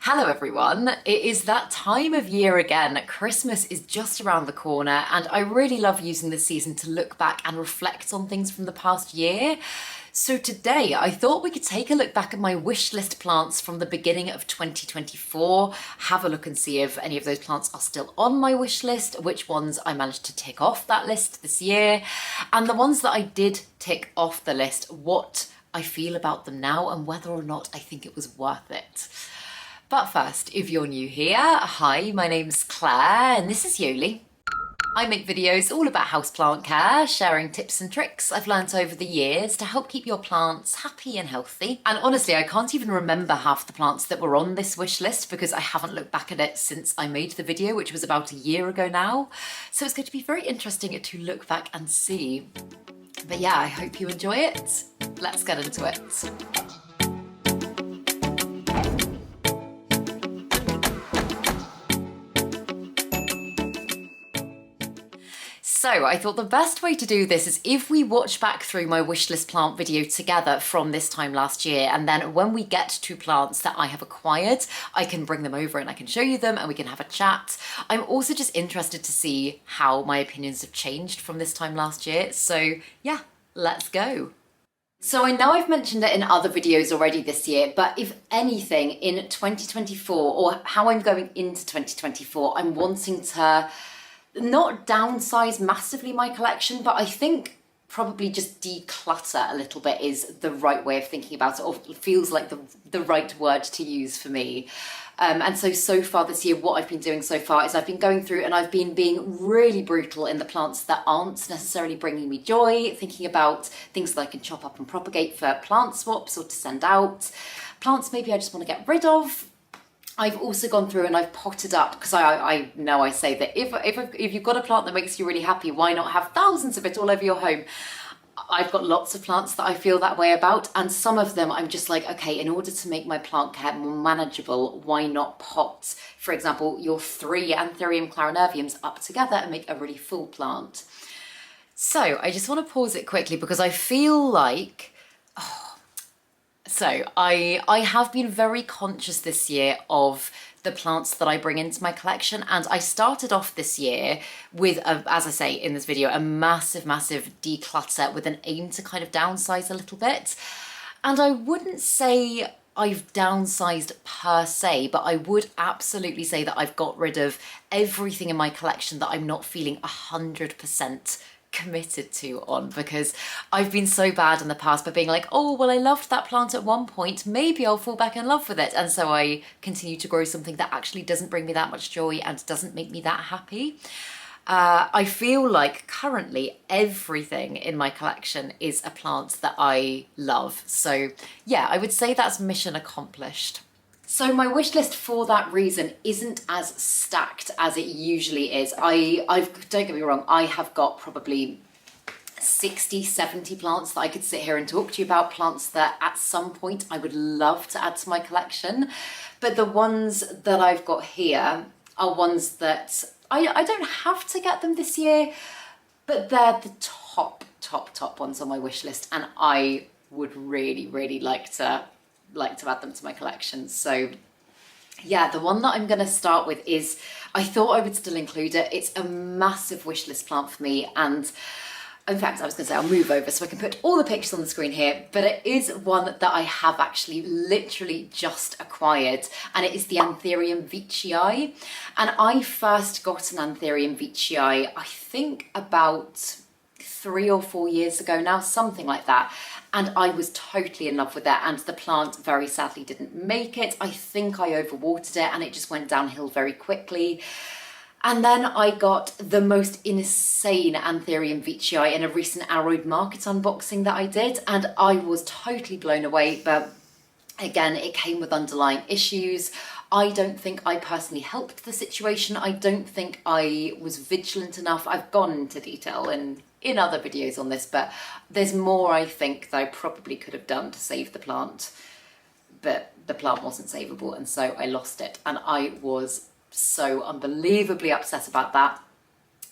Hello everyone, it is that time of year again. Christmas is just around the corner and I really love using this season to look back and reflect on things from the past year. So today I thought we could take a look back at my wish list plants from the beginning of 2024, have a look and see if any of those plants are still on my wish list, which ones I managed to tick off that list this year, and the ones that I did tick off the list, what I feel about them now and whether or not I think it was worth it. But first, if you're new here, hi, my name's Claire and this is Yoli. I make videos all about houseplant care, sharing tips and tricks I've learnt over the years to help keep your plants happy and healthy. And honestly, I can't even remember half the plants that were on this wish list because I haven't looked back at it since I made the video, which was about a year ago now. So it's going to be very interesting to look back and see. But yeah, I hope you enjoy it. Let's get into it. So I thought the best way to do this is if we watch back through my wishlist plant video together from this time last year, and then when we get to plants that I have acquired, I can bring them over and I can show you them and we can have a chat. I'm also just interested to see how my opinions have changed from this time last year. So yeah, let's go. So I know I've mentioned it in other videos already this year, but if anything in 2024 or how I'm going into 2024, I'm wanting to not downsize massively my collection, but I think probably just declutter a little bit is the right way of thinking about it, or feels like the right word to use for me. And so far this year, what I've been doing so far is I've been going through and I've been being really brutal in the plants that aren't necessarily bringing me joy, thinking about things that I can chop up and propagate for plant swaps or to send out. Plants maybe I just want to get rid of. I've also gone through and I've potted up, because I know I say that if you've got a plant that makes you really happy, why not have thousands of it all over your home? I've got lots of plants that I feel that way about, and some of them I'm just like, okay, in order to make my plant care more manageable, why not pot, for example, your 3 Anthurium clarinerviums up together and make a really full plant. So I just want to pause it quickly because I feel like, So I have been very conscious this year of the plants that I bring into my collection, and I started off this year with, as I say in this video, a massive declutter with an aim to kind of downsize a little bit. And I wouldn't say I've downsized per se, but I would absolutely say that I've got rid of everything in my collection that I'm not feeling 100% committed to on, because I've been so bad in the past by being like, oh well, I loved that plant at one point, maybe I'll fall back in love with it, and so I continue to grow something that actually doesn't bring me that much joy and doesn't make me that happy. I feel like currently everything in my collection is a plant that I love, so yeah, I would say that's mission accomplished. So my wish list for that reason isn't as stacked as it usually is. I've don't get me wrong, I have got probably 60, 70 plants that I could sit here and talk to you about, plants that at some point I would love to add to my collection. But the ones that I've got here are ones that I don't have to get them this year, but they're the top ones on my wish list, and I would really like to add them to my collection. So yeah, the one that I'm going to start with is, I thought I would still include it. It's a massive wish list plant for me, and in fact I was going to say I'll move over so I can put all the pictures on the screen here, but it is one that I have actually literally just acquired, and it is the Anthurium veitchii. And I first got an Anthurium veitchii I think about 3 or 4 years ago now, something like that. And I was totally in love with it, and the plant very sadly didn't make it. I think I overwatered it and it just went downhill very quickly. And then I got the most insane Anthurium veitchii in a recent Alroyd Market unboxing that I did, and I was totally blown away. But again, it came with underlying issues. I don't think I personally helped the situation. I don't think I was vigilant enough. I've gone into detail in other videos on this, but there's more I think that I probably could have done to save the plant, but the plant wasn't savable, and so I lost it, and I was so unbelievably upset about that.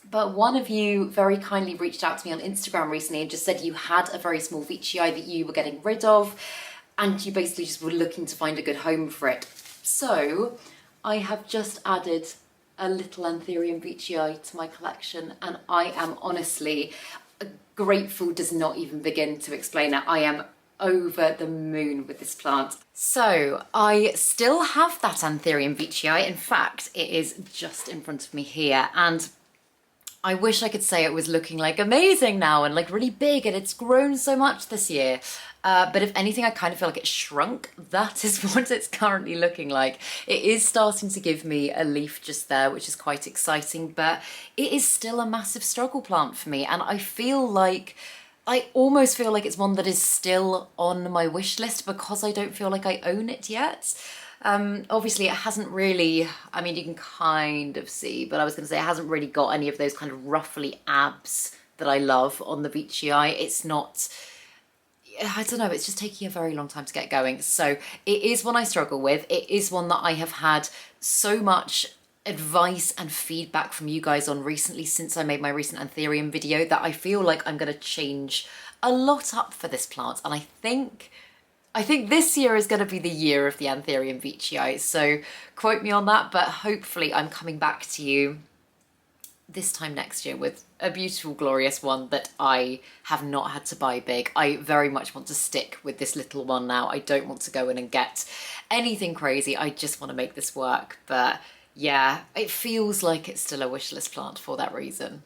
But one of you very kindly reached out to me on Instagram recently and just said you had a very small veitchii that you were getting rid of, and you basically just were looking to find a good home for it. So I have just added a little Anthurium veitchii to my collection, and I am honestly, grateful does not even begin to explain it. I am over the moon with this plant. So I still have that Anthurium veitchii. In fact, it is just in front of me here, and I wish I could say it was looking like amazing now and like really big, and it's grown so much this year. But if anything, I kind of feel like it's shrunk. That is what it's currently looking like. It is starting to give me a leaf just there, which is quite exciting, but it is still a massive struggle plant for me. And I almost feel like it's one that is still on my wish list because I don't feel like I own it yet. Obviously it hasn't really, I mean, you can kind of see, but I was going to say it hasn't really got any of those kind of ruffly abs that I love on the veitchii. It's not, I don't know, it's just taking a very long time to get going. So it is one I struggle with. It is one that I have had so much advice and feedback from you guys on recently since I made my recent Anthurium video that I feel like I'm going to change a lot up for this plant. And I think this year is going to be the year of the Anthurium veitchii, so quote me on that, but hopefully I'm coming back to you this time next year with a beautiful, glorious one that I have not had to buy big. I very much want to stick with this little one now. I don't want to go in and get anything crazy. I just want to make this work, but yeah, it feels like it's still a wish list plant for that reason.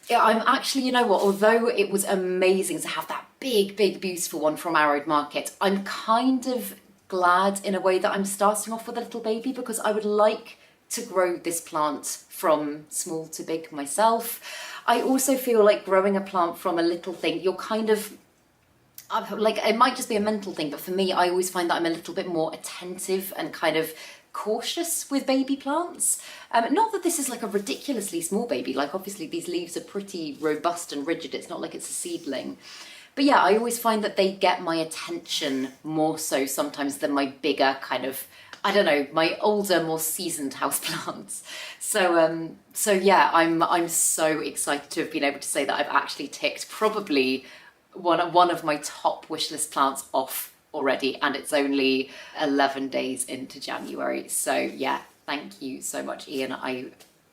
Yeah, I'm actually, you know what, although it was amazing to have that big, beautiful one from our road market, I'm kind of glad in a way that I'm starting off with a little baby, because I would like to grow this plant from small to big myself. I also feel like growing a plant from a little thing, you're kind of, like, it might just be a mental thing, but for me, I always find that I'm a little bit more attentive and kind of cautious with baby plants. Not that this is like a ridiculously small baby, like obviously these leaves are pretty robust and rigid, it's not like it's a seedling. But yeah, I always find that they get my attention more so sometimes than my bigger kind of, I don't know, my older, more seasoned houseplants. So yeah, I'm so excited to have been able to say that I've actually ticked probably one of my top wishlist plants off already, and it's only 11 days into January. So yeah, thank you so much, Ian.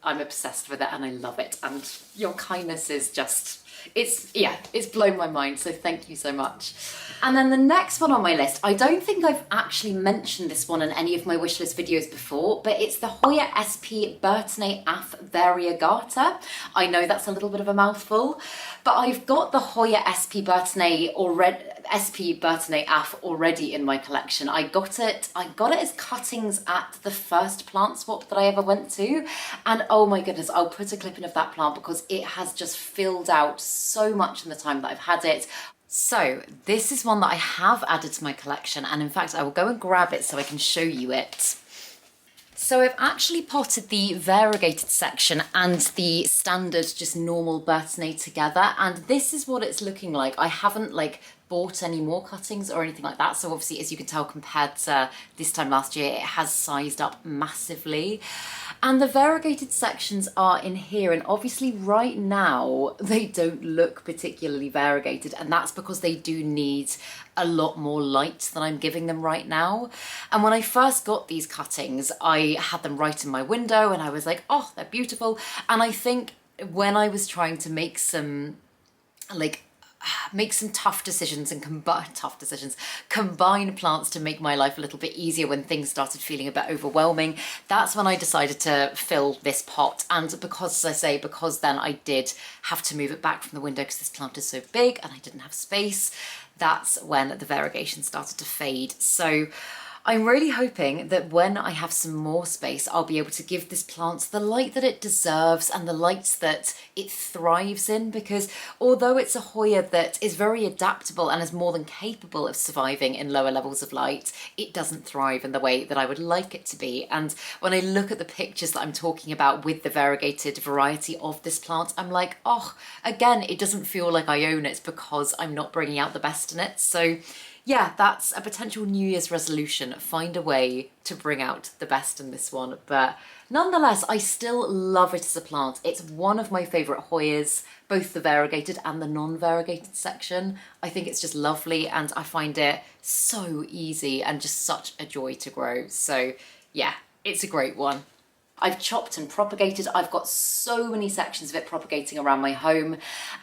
I'm obsessed with it and I love it, and your kindness is just, it's blown my mind, so thank you so much. And then the next one on my list, I don't think I've actually mentioned this one in any of my wishlist videos before, but it's the Hoya SP burtoniae af variegata. I know that's a little bit of a mouthful, but I've got the Hoya SP burtoniae af already in my collection. I got it as cuttings at the first plant swap that I ever went to, and oh my goodness, I'll put a clip in of that plant because it has just filled out so much in the time that I've had it. So this is one that I have added to my collection, and in fact I will go and grab it so I can show you it. So I've actually potted the variegated section and the standard just normal burtoniae together, and this is what it's looking like. I haven't like bought any more cuttings or anything like that, so obviously, as you can tell, compared to this time last year, it has sized up massively. And the variegated sections are in here, and obviously right now they don't look particularly variegated, and that's because they do need a lot more light than I'm giving them right now. And when I first got these cuttings, I had them right in my window and I was like, oh, they're beautiful. And I think when I was trying to make some tough decisions and combine plants to make my life a little bit easier when things started feeling a bit overwhelming, that's when I decided to fill this pot. And because, as I say, because then I did have to move it back from the window because this plant is so big and I didn't have space, that's when the variegation started to fade. So I'm really hoping that when I have some more space, I'll be able to give this plant the light that it deserves and the light that it thrives in, because although it's a Hoya that is very adaptable and is more than capable of surviving in lower levels of light, it doesn't thrive in the way that I would like it to be. And when I look at the pictures that I'm talking about with the variegated variety of this plant, I'm like, oh, again, it doesn't feel like I own it because I'm not bringing out the best in it. So yeah, that's a potential New Year's resolution. Find a way to bring out the best in this one. But nonetheless, I still love it as a plant. It's one of my favourite Hoyas, both the variegated and the non-variegated section. I think it's just lovely and I find it so easy and just such a joy to grow. So yeah, it's a great one. I've chopped and propagated. I've got so many sections of it propagating around my home.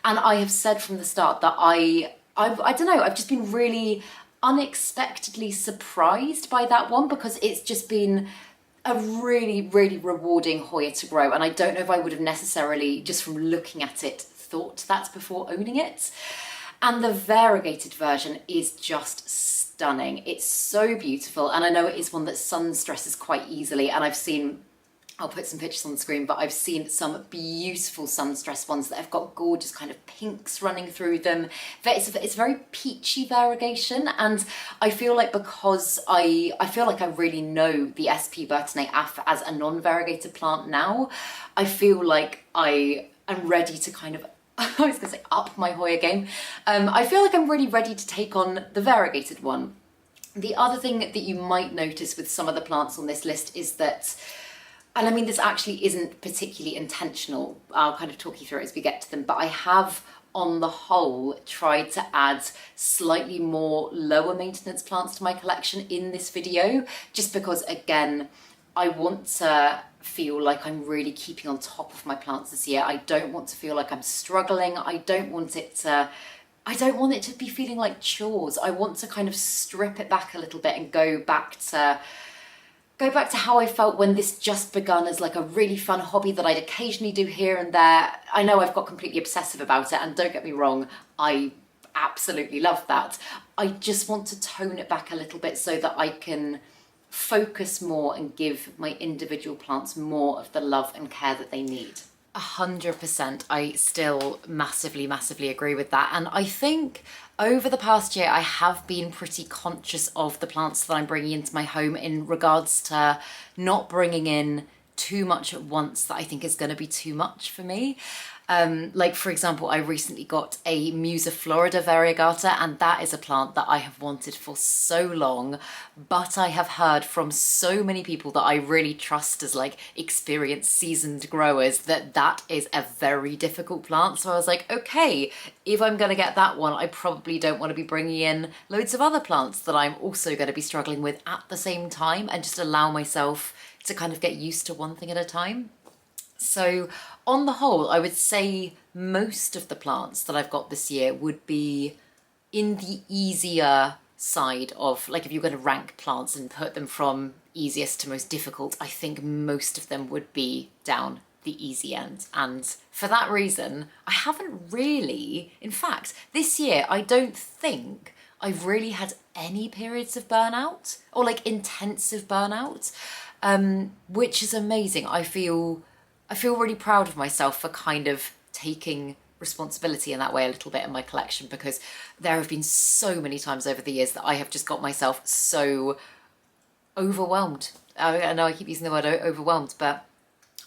And I have said from the start that I don't know, I've just been really unexpectedly surprised by that one because it's just been a really, really rewarding Hoya to grow. And I don't know if I would have necessarily, just from looking at it, thought that before owning it. And the variegated version is just stunning. It's so beautiful. And I know it is one that sun stresses quite easily. And I'll put some pictures on the screen, but I've seen some beautiful sun-stressed ones that have got gorgeous kind of pinks running through them. It's very peachy variegation, and I feel like because I feel like I really know the SP burtoniae af as a non-variegated plant now, I feel like I am ready to kind of, I was gonna say up my Hoya game. I feel like I'm really ready to take on the variegated one. The other thing that you might notice with some of the plants on this list is that, and I mean, this actually isn't particularly intentional. I'll kind of talk you through it as we get to them, but I have, on the whole, tried to add slightly more lower maintenance plants to my collection in this video, just because, again, I want to feel like I'm really keeping on top of my plants this year. I don't want to feel like I'm struggling. I don't want it to be feeling like chores. I want to kind of strip it back a little bit and go back to how I felt when this just begun as like a really fun hobby that I'd occasionally do here and there. I know I've got completely obsessive about it, and don't get me wrong, I absolutely love that. I just want to tone it back a little bit so that I can focus more and give my individual plants more of the love and care that they need. 100%. I still massively, massively agree with that. And I think over the past year, I have been pretty conscious of the plants that I'm bringing into my home in regards to not bringing in too much at once that I think is going to be too much for me. Like, for example, I recently got a Musa Florida variegata, and that is a plant that I have wanted for so long, but I have heard from so many people that I really trust as like experienced, seasoned growers that that is a very difficult plant. So I was like, okay, if I'm going to get that one, I probably don't want to be bringing in loads of other plants that I'm also going to be struggling with at the same time, and just allow myself to kind of get used to one thing at a time. So on the whole, I would say most of the plants that I've got this year would be in the easier side of, like, if you're going to rank plants and put them from easiest to most difficult, I think most of them would be down the easy end. And for that reason, I haven't really, in fact, this year, I don't think I've really had any periods of burnout or like intensive burnout, which is amazing. I feel really proud of myself for kind of taking responsibility in that way a little bit in my collection, because there have been so many times over the years that I have just got myself so overwhelmed. I know I keep using the word overwhelmed, but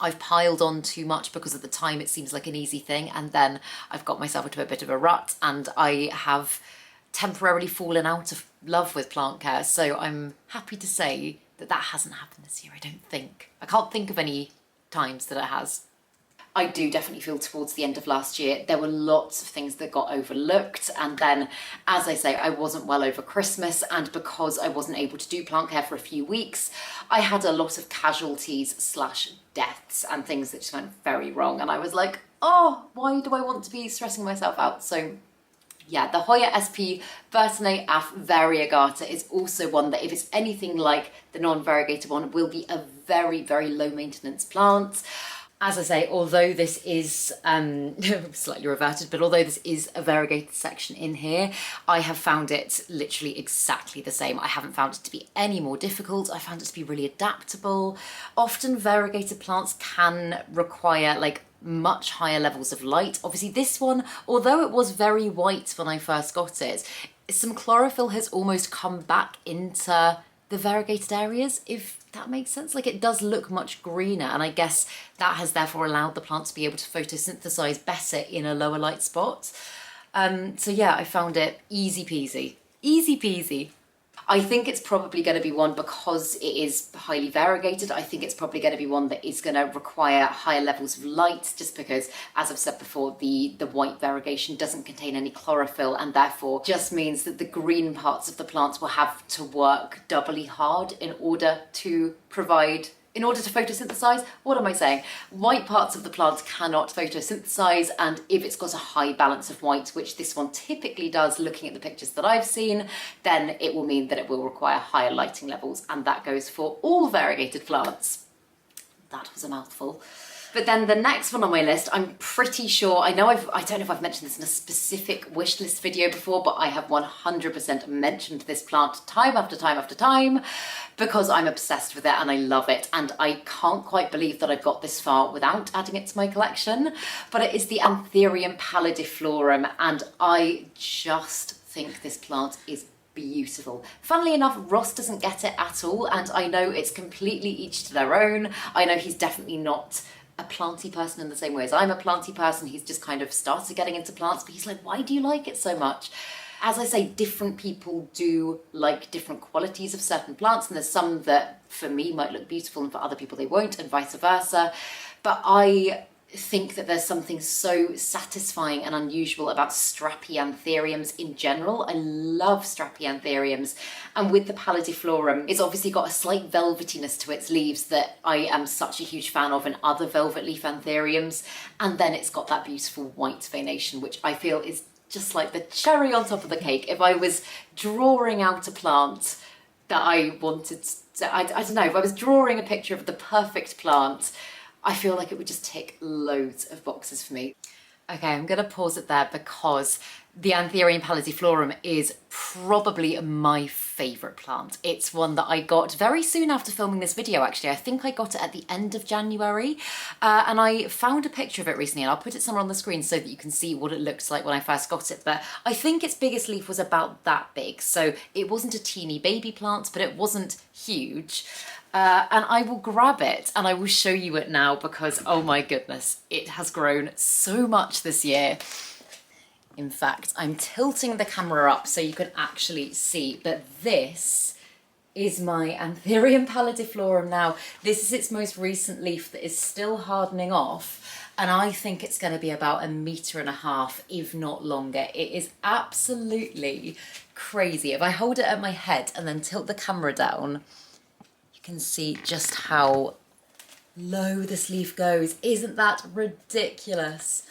I've piled on too much because at the time it seems like an easy thing, and then I've got myself into a bit of a rut, and I have temporarily fallen out of love with plant care. So I'm happy to say that that hasn't happened this year, I don't think. I can't think of any times that it has. I do definitely feel towards the end of last year there were lots of things that got overlooked, and then, as I say, I wasn't well over Christmas, and because I wasn't able to do plant care for a few weeks, I had a lot of casualties / deaths and things that just went very wrong, and I was like, oh, why do I want to be stressing myself out? So yeah, the Hoya SP burtoniae af variegata is also one that, if it's anything like the non-variegated one, will be a very, very low maintenance plant. As I say, although this is slightly reverted, but although this is a variegated section in here, I have found it literally exactly the same. I haven't found it to be any more difficult. I found it to be really adaptable. Often variegated plants can require like much higher levels of light. Obviously this one, although it was very white when I first got it, some chlorophyll has almost come back into the variegated areas, if that makes sense. Like, it does look much greener, and I guess that has therefore allowed the plant to be able to photosynthesize better in a lower light spot. So yeah, I found it easy peasy. Easy peasy. I think it's probably going to be one, because it is highly variegated, I think it's probably going to be one that is going to require higher levels of light, just because, as I've said before, the white variegation doesn't contain any chlorophyll, and therefore just means that the green parts of the plants will have to work doubly hard in order to photosynthesize. What am I saying? White parts of the plant cannot photosynthesize, and if it's got a high balance of white, which this one typically does, looking at the pictures that I've seen, then it will mean that it will require higher lighting levels, and that goes for all variegated plants. That was a mouthful. But then the next one on my list, I'm pretty sure, I don't know if I've mentioned this in a specific wish list video before, but I have 100% mentioned this plant time after time after time, because I'm obsessed with it and I love it. And I can't quite believe that I've got this far without adding it to my collection. But it is the Anthurium pallidiflorum, and I just think this plant is beautiful. Funnily enough, Ross doesn't get it at all, and I know it's completely each to their own. I know he's definitely not a planty person in the same way as I'm a planty person. He's just kind of started getting into plants, but he's like, why do you like it so much? As I say, different people do like different qualities of certain plants, and there's some that for me might look beautiful and for other people they won't, and vice versa. But I think that there's something so satisfying and unusual about strappy anthuriums in general. I love strappy anthuriums, and with the pallidiflorum, it's obviously got a slight velvetiness to its leaves that I am such a huge fan of in other velvet leaf anthuriums, and then it's got that beautiful white veination, which I feel is just like the cherry on top of the cake. If I was drawing out a plant that I wanted to, I don't know, if I was drawing a picture of the perfect plant, I feel like it would just tick loads of boxes for me. Okay, I'm going to pause it there, because the Anthurium pallidiflorum is probably my favourite plant. It's one that I got very soon after filming this video, actually. I think I got it at the end of January, and I found a picture of it recently, and I'll put it somewhere on the screen so that you can see what it looks like when I first got it. But I think its biggest leaf was about that big, so it wasn't a teeny baby plant, but it wasn't huge. And I will grab it and I will show you it now, because oh my goodness, it has grown so much this year. In fact, I'm tilting the camera up so you can actually see, but this is my Anthurium pallidiflorum now. This is its most recent leaf that is still hardening off, and I think it's going to be about 1.5 meters, if not longer. It is absolutely crazy. If I hold it at my head and then tilt the camera down, you can see just how low this leaf goes. Isn't that ridiculous?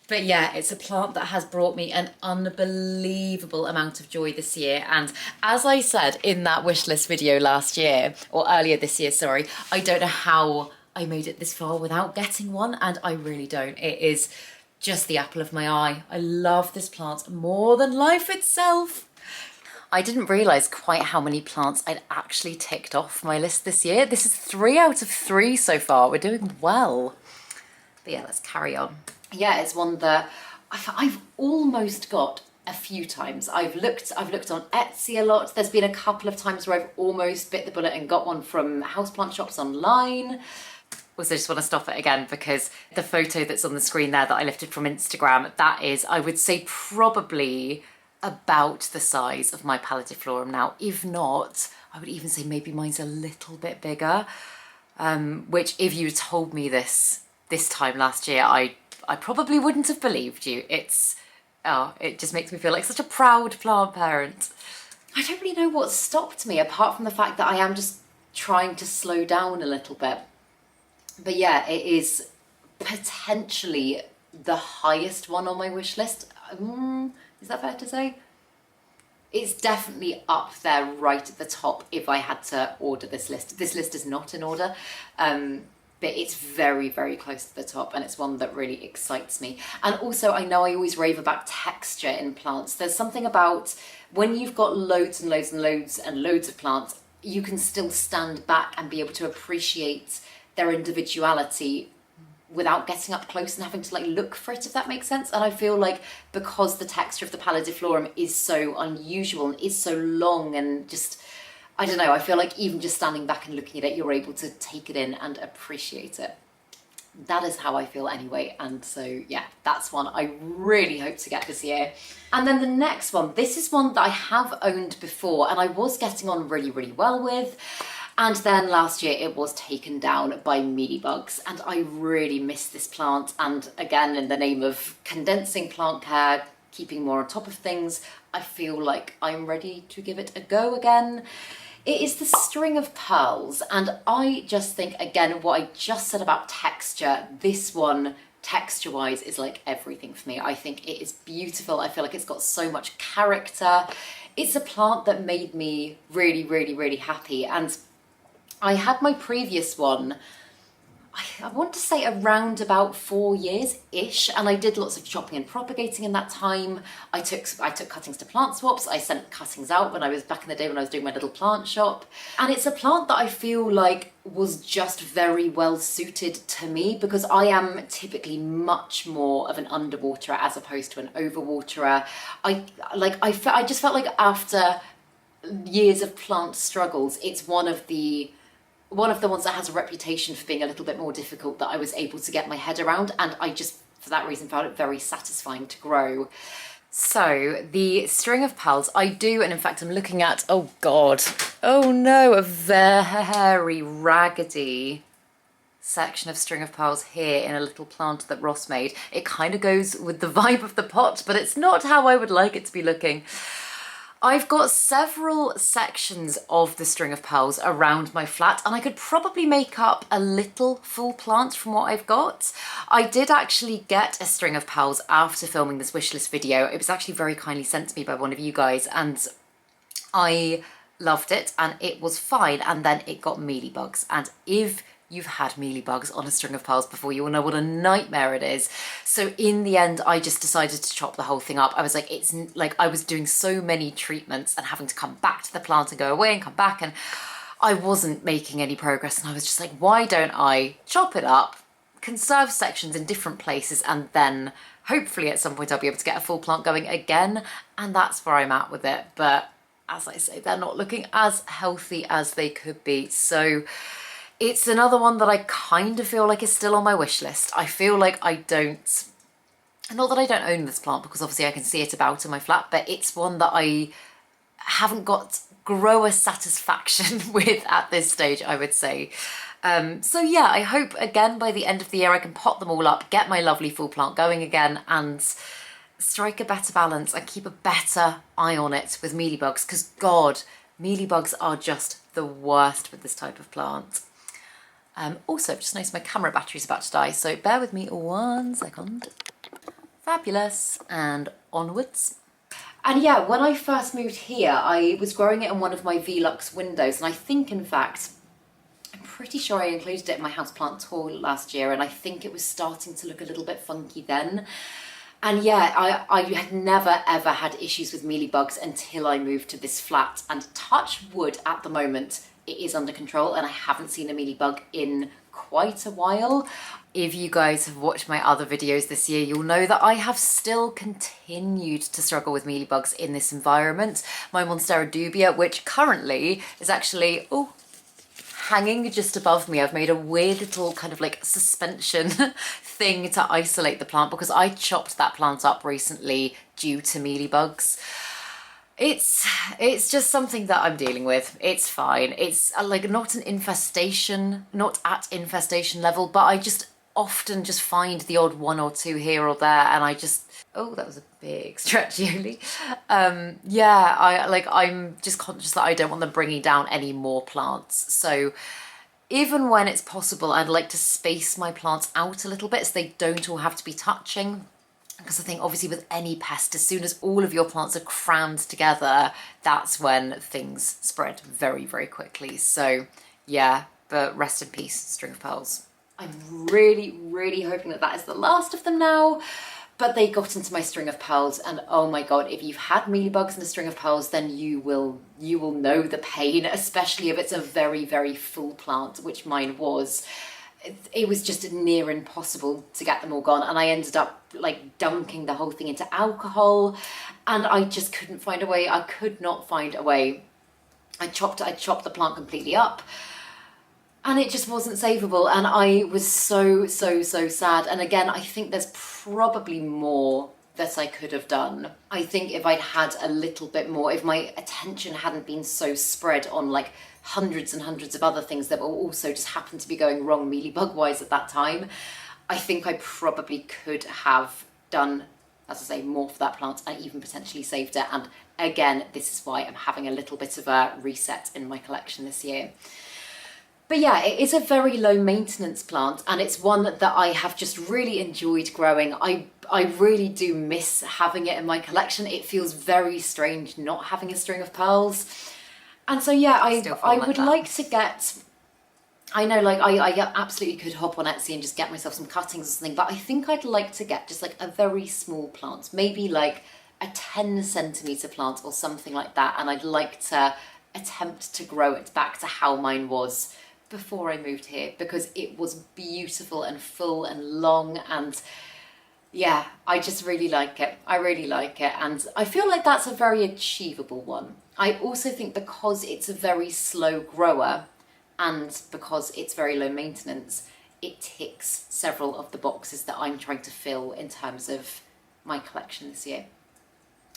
But yeah, it's a plant that has brought me an unbelievable amount of joy this year. And as I said in that wish list video last year, or earlier this year, sorry, I don't know how I made it this far without getting one, and I really don't. It is just the apple of my eye. I love this plant more than life itself. I didn't realise quite how many plants I'd actually ticked off my list this year. This is 3 out of 3 so far. We're doing well. But yeah, let's carry on. Yeah, it's one that I've almost got a few times. I've looked on Etsy a lot. There's been a couple of times where I've almost bit the bullet and got one from houseplant shops online. Also, just want to stop it again, because the photo that's on the screen there that I lifted from Instagram, that is, I would say, probably about the size of my pallidiflorum now. If not, I would even say maybe mine's a little bit bigger, which if you told me this time last year, I probably wouldn't have believed you. It just makes me feel like such a proud plant parent. I don't really know what stopped me, apart from the fact that I am just trying to slow down a little bit. But yeah, it is potentially the highest one on my wish list. Is that fair to say? It's definitely up there right at the top if I had to order this list. This list is not in order, but it's very, very close to the top, and it's one that really excites me. And also, I know I always rave about texture in plants. There's something about when you've got loads and loads and loads and loads of plants, you can still stand back and be able to appreciate their individuality without getting up close and having to like look for it, if that makes sense. And I feel like because the texture of the pallidiflorum is so unusual and is so long and just, I don't know, I feel like even just standing back and looking at it, you're able to take it in and appreciate it. That is how I feel anyway. And so yeah, that's one I really hope to get this year. And then the next one, this is one that I have owned before and I was getting on really, really well with. And then last year it was taken down by mealybugs and I really miss this plant. And again, in the name of condensing plant care, keeping more on top of things, I feel like I'm ready to give it a go again. It is the string of pearls, and I just think, again, what I just said about texture, this one texture-wise is like everything for me. I think it is beautiful. I feel like it's got so much character. It's a plant that made me really, really, really happy. And I had my previous one, I want to say around about 4 years-ish, and I did lots of chopping and propagating in that time. I took cuttings to plant swaps. I sent cuttings out when I was back in the day when I was doing my little plant shop. And it's a plant that I feel like was just very well suited to me because I am typically much more of an underwaterer as opposed to an overwaterer. I just felt like after years of plant struggles, it's one of the ones that has a reputation for being a little bit more difficult that I was able to get my head around, and I just, for that reason, found it very satisfying to grow. So the string of pearls, I do, and in fact I'm looking at, oh God, oh no, a very raggedy section of string of pearls here in a little plant that Ross made. It kind of goes with the vibe of the pot, but it's not how I would like it to be looking. I've got several sections of the string of pearls around my flat and I could probably make up a little full plant from what I've got. I did actually get a string of pearls after filming this wishlist video. It was actually very kindly sent to me by one of you guys and I loved it and it was fine, and then it got mealybugs, and if you've had mealybugs on a string of pearls before, you will know what a nightmare it is. So in the end, I just decided to chop the whole thing up. I was like, it's like I was doing so many treatments and having to come back to the plant and go away and come back, and I wasn't making any progress. And I was just like, why don't I chop it up, conserve sections in different places, and then hopefully at some point I'll be able to get a full plant going again. And that's where I'm at with it. But as I say, they're not looking as healthy as they could be. So it's another one that I kind of feel like is still on my wish list. I feel like I don't, not that I don't own this plant because obviously I can see it about in my flat, but it's one that I haven't got grower satisfaction with at this stage, I would say. So yeah, I hope again by the end of the year I can pot them all up, get my lovely full plant going again, and strike a better balance and keep a better eye on it with mealybugs, because God, mealybugs are just the worst with this type of plant. Also, I've just noticed my camera battery's about to die, so bear with me 1 second. Fabulous, and onwards. And yeah, when I first moved here, I was growing it in one of my Velux windows, and I think, in fact, I'm pretty sure I included it in my houseplant tour last year, and I think it was starting to look a little bit funky then. And yeah, I had never ever had issues with mealybugs until I moved to this flat, and touch wood at the moment, it is under control and I haven't seen a mealybug in quite a while. If you guys have watched my other videos this year, you'll know that I have still continued to struggle with mealybugs in this environment. My Monstera dubia, which currently is actually, oh, hanging just above me. I've made a weird little kind of like suspension thing to isolate the plant because I chopped that plant up recently due to mealybugs. It's just something that I'm dealing with. It's fine. It's like not an infestation, not at infestation level, but I just often just find the odd 1 or 2 here or there, and I just, oh, that was a big stretch, Yoli. Yeah, I'm just conscious that I don't want them bringing down any more plants. So even when it's possible, I'd like to space my plants out a little bit so they don't all have to be touching. Because I think obviously with any pest, as soon as all of your plants are crammed together, that's when things spread very, very quickly. So yeah, but rest in peace, string of pearls. I'm really, really hoping that that is the last of them now. But they got into my string of pearls, and oh my God, if you've had mealybugs in a string of pearls, then you will know the pain, especially if it's a very, very full plant, which mine was. It was just near impossible to get them all gone, and I ended up like dunking the whole thing into alcohol, and I just couldn't find a way. I could not find a way. I chopped the plant completely up. And it just wasn't savable, and I was so sad. And again, I think there's probably more that I could have done. I think if I'd had a little bit more, if my attention hadn't been so spread on like hundreds and hundreds of other things that were also just happened to be going wrong mealybug wise at that time, I think I probably could have done, as I say, more for that plant and even potentially saved it. And again, this is why I'm having a little bit of a reset in my collection this year. But yeah, it is a very low maintenance plant, and it's one that I have just really enjoyed growing. I really do miss having it in my collection. It feels very strange not having a string of pearls. And so yeah, I would like to get, I know like I absolutely could hop on Etsy and just get myself some cuttings or something, but I think I'd like to get just like a very small plant, maybe like a 10 centimetre plant or something like that. And I'd like to attempt to grow it back to how mine was before I moved here, because it was beautiful and full and long, and yeah, I just really like it. I really like it, and I feel like that's a very achievable one. I also think because it's a very slow grower and because it's very low maintenance, it ticks several of the boxes that I'm trying to fill in terms of my collection this year.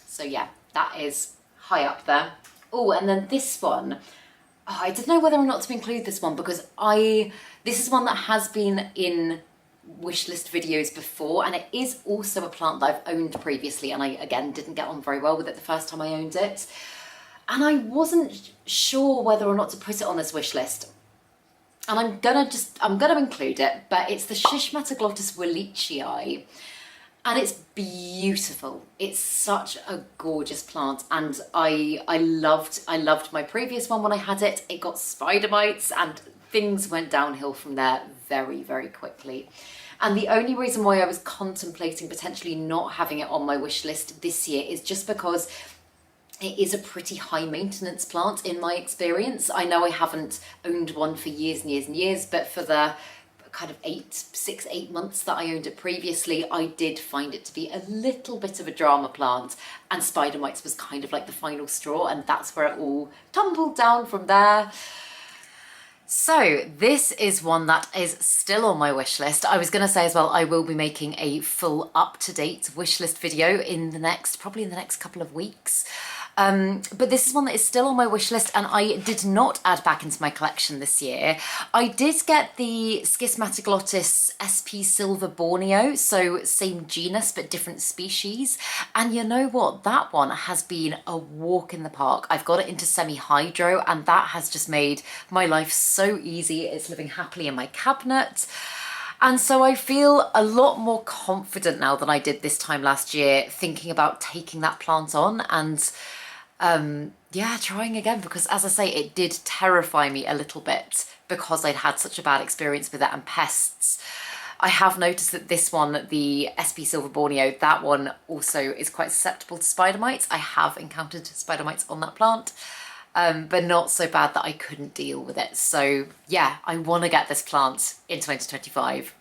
So yeah, that is high up there. Oh, and then this one, oh, I didn't know whether or not to include this one because this is one that has been in wishlist videos before, and it is also a plant that I've owned previously, and I again didn't get on very well with it the first time I owned it, and I wasn't sure whether or not to put it on this wish list, and I'm gonna include it. But it's the Schismatoglottis veitchii, and it's beautiful. It's such a gorgeous plant, and I loved my previous one when I had it. It got spider bites and things went downhill from there very quickly. And the only reason why I was contemplating potentially not having it on my wish list this year is just because it is a pretty high maintenance plant in my experience. I know I haven't owned one for years and years and years, but for the kind of 6-8 months that I owned it previously, I did find it to be a little bit of a drama plant, and spider mites was kind of like the final straw, and that's where it all tumbled down from there. So this is one that is still on my wish list. I was going to say as well, I will be making a full up-to-date wish list video probably in the next couple of weeks. But this is one that is still on my wish list, and I did not add back into my collection this year. I did get the Schismatoglottis SP Silver Borneo, so same genus but different species. And you know what? That one has been a walk in the park. I've got it into semi-hydro, and that has just made my life so easy. It's living happily in my cabinet. And so I feel a lot more confident now than I did this time last year, thinking about taking that plant on and yeah, trying again, because as I say, it did terrify me a little bit because I'd had such a bad experience with it and pests. I have noticed that this one, the SP Silver Borneo, that one also is quite susceptible to spider mites. I have encountered spider mites on that plant, but not so bad that I couldn't deal with it. So yeah, I want to get this plant in 2025.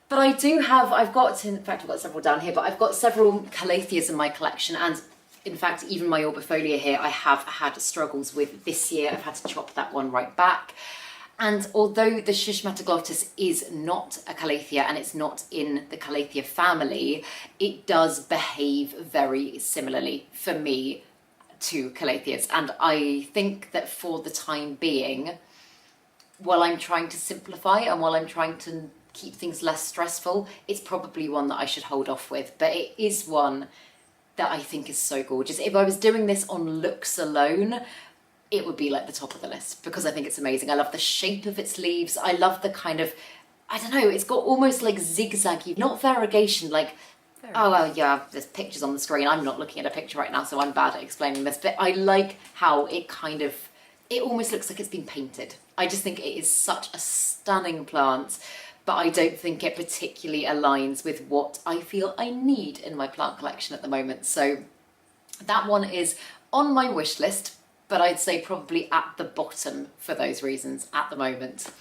But I do have, in fact I've got several down here, but I've got several Calatheas in my collection, and in fact even my Orbifolia here I have had struggles with this year. I've had to chop that one right back. And although the Schismatoglottis is not a Calathea and it's not in the Calathea family, it does behave very similarly for me to Calatheas. And I think that for the time being, while I'm trying to simplify and while I'm trying to keep things less stressful, it's probably one that I should hold off with. But it is one that I think is so gorgeous. If I was doing this on looks alone, it would be like the top of the list because I think it's amazing. I love the shape of its leaves. I love the kind of, I don't know, it's got almost like zigzaggy, not variegation, like, oh well, yeah, there's pictures on the screen. I'm not looking at a picture right now, so I'm bad at explaining this, but I like how it kind of, it almost looks like it's been painted. I just think it is such a stunning plant, but I don't think it particularly aligns with what I feel I need in my plant collection at the moment. So that one is on my wish list, but I'd say probably at the bottom for those reasons at the moment.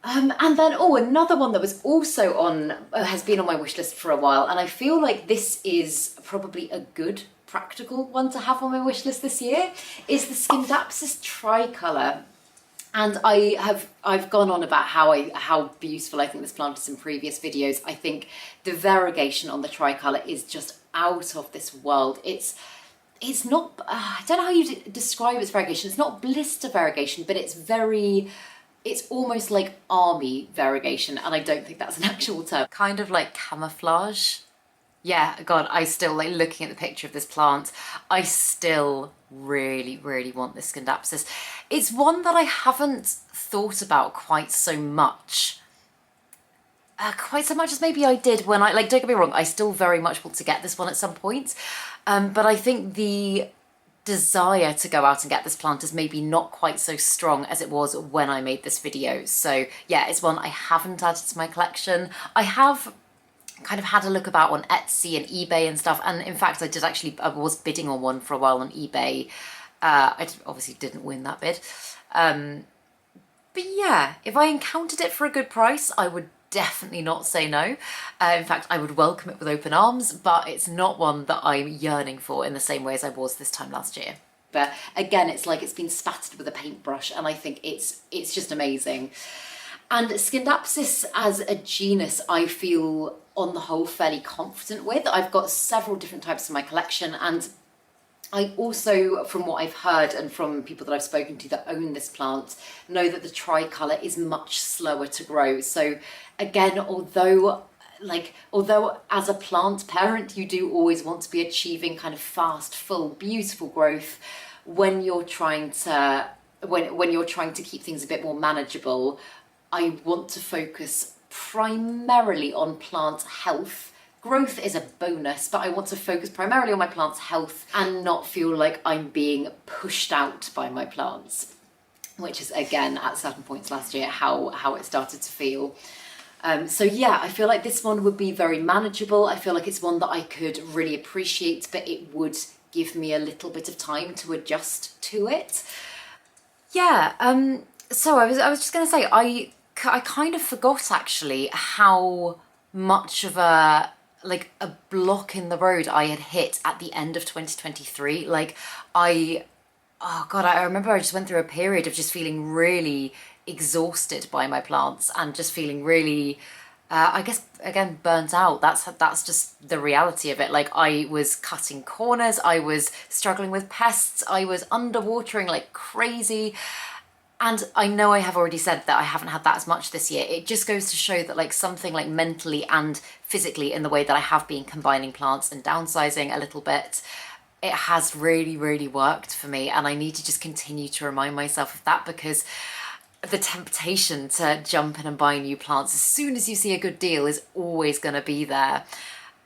And then, another one that was also on, has been on my wish list for a while, and I feel like this is probably a good practical one to have on my wish list this year, is the Scindapsus tricolor. And I've gone on about how beautiful I think this plant is in previous videos. I think the variegation on the tricolor is just out of this world. It's not, I don't know how you describe its variegation. It's not blister variegation, but it's almost like army variegation, and I don't think that's an actual term. Kind of like camouflage. Yeah, God, I still, like, looking at the picture of this plant, I still really, really want this Scindapsus. It's one that I haven't thought about quite so much. Quite so much as maybe I did when don't get me wrong, I still very much want to get this one at some point. But I think the desire to go out and get this plant is maybe not quite so strong as it was when I made this video. So yeah, it's one I haven't added to my collection. I have kind of had a look about on Etsy and eBay and stuff, and in fact I was bidding on one for a while on eBay. I obviously didn't win that bid, but yeah, if I encountered it for a good price, I would definitely not say no. In fact, I would welcome it with open arms, but it's not one that I'm yearning for in the same way as I was this time last year. But again, it's like it's been spattered with a paintbrush, and I think it's just amazing. And Scindapsus as a genus, I feel on the whole fairly confident with. I've got several different types in my collection, and I also, from what I've heard and from people that I've spoken to that own this plant, know that the tricolor is much slower to grow. So again, although as a plant parent you do always want to be achieving kind of fast, full, beautiful growth, when you're trying to keep things a bit more manageable, I want to focus primarily on plant health. Growth is a bonus, but I want to focus primarily on my plant's health and not feel like I'm being pushed out by my plants, which is, again, at certain points last year, how it started to feel. So yeah, I feel like this one would be very manageable. I feel like it's one that I could really appreciate, but it would give me a little bit of time to adjust to it. Yeah, so I was just going to say, I kind of forgot actually how much of a block in the road I had hit at the end of 2023. Oh God, I remember I just went through a period of just feeling really exhausted by my plants and just feeling really, I guess, again, burnt out. That's just the reality of it. Like, I was cutting corners, I was struggling with pests, I was underwatering like crazy. And I know I have already said that I haven't had that as much this year. It just goes to show that like something like mentally and physically, in the way that I have been combining plants and downsizing a little bit, it has really, really worked for me. And I need to just continue to remind myself of that, because the temptation to jump in and buy new plants as soon as you see a good deal is always going to be there.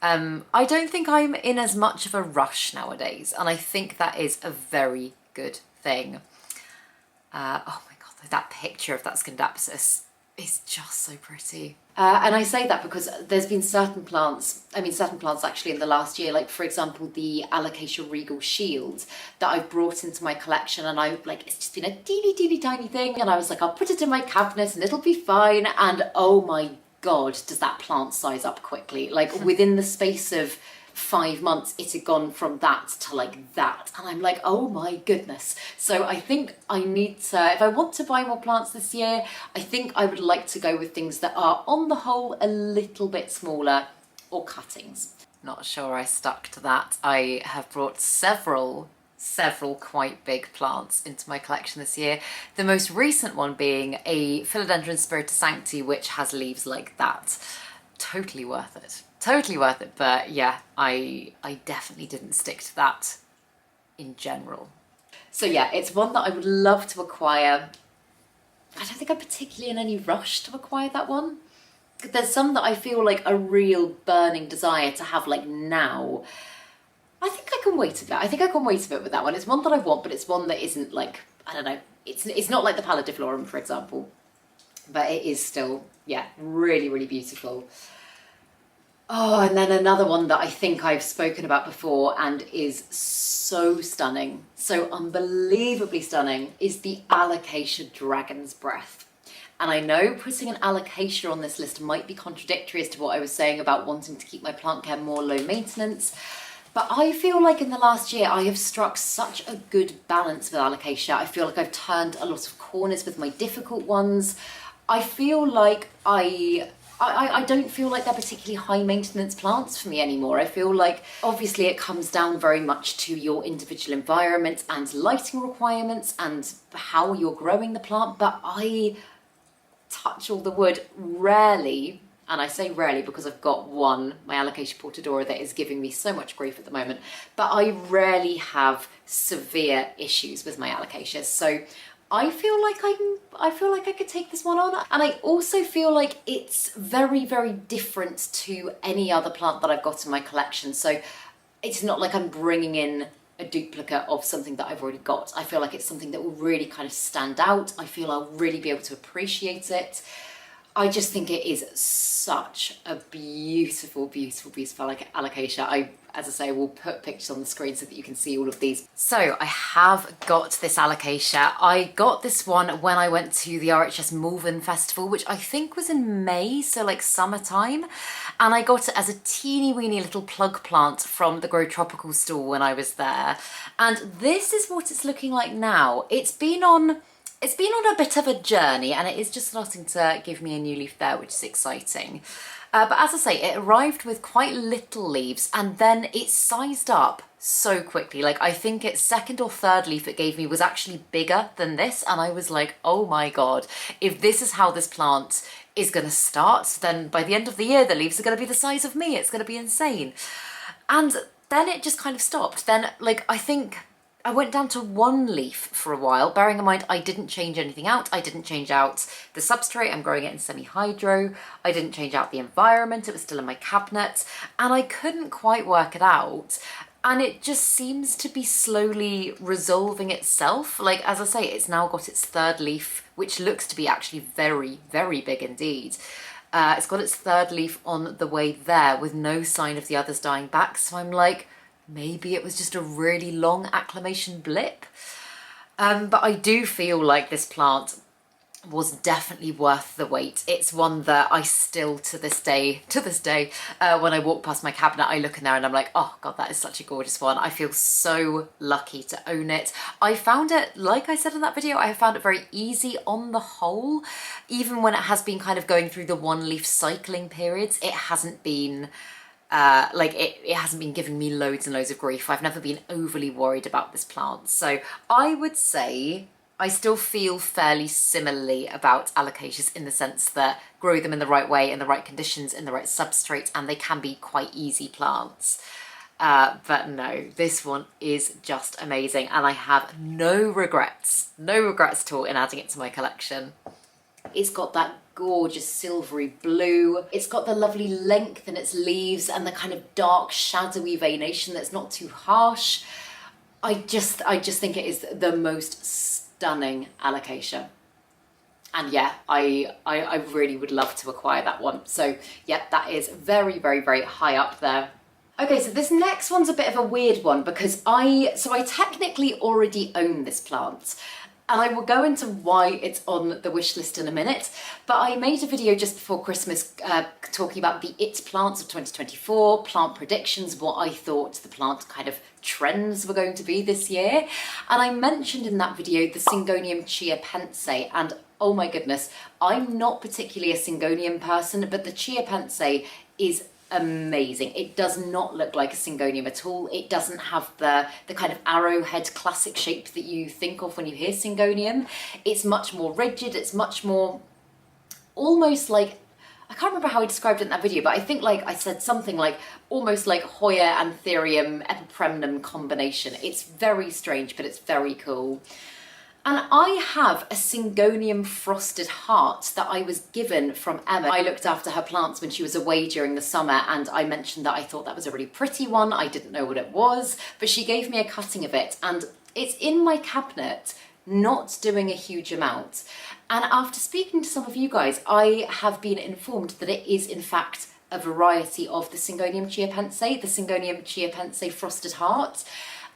I don't think I'm in as much of a rush nowadays, and I think that is a very good thing. Oh my God, that picture of that Scindapsus is just so pretty. And I say that because there's been certain plants actually in the last year, like for example, the Alocasia regal shield that I've brought into my collection, and it's just been a teeny tiny thing, and I was like, I'll put it in my cabinet and it'll be fine. And oh my God, does that plant size up quickly. Like within the space of 5 months, it had gone from that to like that, and I'm like, oh my goodness. So I think I need to, if I want to buy more plants this year, I think I would like to go with things that are on the whole a little bit smaller, or cuttings. Not sure I stuck to that. I have brought several quite big plants into my collection this year. The most recent one being a Philodendron Spiritus Sancti, which has leaves like that. Totally worth it. Totally worth it, but yeah, I definitely didn't stick to that in general. So yeah, it's one that I would love to acquire. I don't think I'm particularly in any rush to acquire that one. There's some that I feel like a real burning desire to have like now. I think I can wait a bit. I think I can wait a bit with that one. It's one that I want, but it's one that isn't like, I don't know, it's not like the pallidiflorum, for example, but it is still, yeah, really, really beautiful. Oh, and then another one that I think I've spoken about before and is so stunning, so unbelievably stunning, is the Alocasia Dragon's Breath. And I know putting an Alocasia on this list might be contradictory as to what I was saying about wanting to keep my plant care more low maintenance, but I feel like in the last year I have struck such a good balance with Alocasia. I feel like I've turned a lot of corners with my difficult ones. I feel like I don't feel like they're particularly high maintenance plants for me anymore. I feel like obviously it comes down very much to your individual environment and lighting requirements and how you're growing the plant, but I touch all the wood rarely, and I say rarely because I've got one, my Alocasia portadora, that is giving me so much grief at the moment, but I rarely have severe issues with my Alocasia. So I feel like I could take this one on. And I also feel like it's very, very different to any other plant that I've got in my collection. So it's not like I'm bringing in a duplicate of something that I've already got. I feel like it's something that will really kind of stand out. I feel I'll really be able to appreciate it. I just think it is such a beautiful, beautiful, beautiful Alocasia. As I say, will put pictures on the screen so that you can see all of these. So I have got this Alocasia. I got this one when I went to the RHS Malvern Festival, which I think was in May, so like summertime. And I got it as a teeny weeny little plug plant from the Grow Tropical store when I was there. And this is what it's looking like now. It's been on a bit of a journey, and it is just starting to give me a new leaf there, which is exciting. But as I say, it arrived with quite little leaves, and then it sized up so quickly. Like, I think its second or third leaf it gave me was actually bigger than this, and I was like, oh my god, if this is how this plant is going to start, then by the end of the year the leaves are going to be the size of me. It's going to be insane. And then it just kind of stopped. Then, like, I think I went down to one leaf for a while, bearing in mind I didn't change anything out. I didn't change out the substrate. I'm growing it in semi-hydro. I didn't change out the environment. It was still in my cabinet, and I couldn't quite work it out. And it just seems to be slowly resolving itself. Like, as I say, it's now got its third leaf, which looks to be actually very, very big indeed. It's got its third leaf on the way there with no sign of the others dying back. So I'm like, maybe it was just a really long acclimation blip. But I do feel like this plant was definitely worth the wait. It's one that I still, to this day, when I walk past my cabinet, I look in there and I'm like, oh god, that is such a gorgeous one. I feel so lucky to own it. I found it, like I said in that video, I found it very easy on the whole. Even when it has been kind of going through the one leaf cycling periods, it hasn't been it hasn't been giving me loads and loads of grief. I've never been overly worried about this plant. So I would say I still feel fairly similarly about Alocasias in the sense that grow them in the right way, in the right conditions, in the right substrate, and they can be quite easy plants. But no, this one is just amazing, and I have no regrets at all in adding it to my collection. It's got that gorgeous silvery blue. It's got the lovely length in its leaves and the kind of dark shadowy veination that's not too harsh. I just think it is the most stunning Alocasia. And yeah, I really would love to acquire that one. So yeah, that is very, very, very high up there. Okay, so this next one's a bit of a weird one because I technically already own this plant. And I will go into why it's on the wish list in a minute, but I made a video just before Christmas talking about the It plants of 2024, plant predictions, what I thought the plant kind of trends were going to be this year. And I mentioned in that video the Syngonium chiapense, and oh my goodness, I'm not particularly a Syngonium person, but the chiapense is amazing. It does not look like a Syngonium at all. It doesn't have the kind of arrowhead classic shape that you think of when you hear Syngonium. It's much more rigid. It's much more almost like, I can't remember how I described it in that video, but I think like I said something like almost like Hoya, Anthurium, epipremnum combination. It's very strange, but it's very cool. And I have a Syngonium frosted heart that I was given from Emma. I looked after her plants when she was away during the summer, and I mentioned that I thought that was a really pretty one. I didn't know what it was, but she gave me a cutting of it, and it's in my cabinet, not doing a huge amount. And after speaking to some of you guys, I have been informed that it is in fact a variety of the Syngonium chiapense, the Syngonium chiapense frosted heart.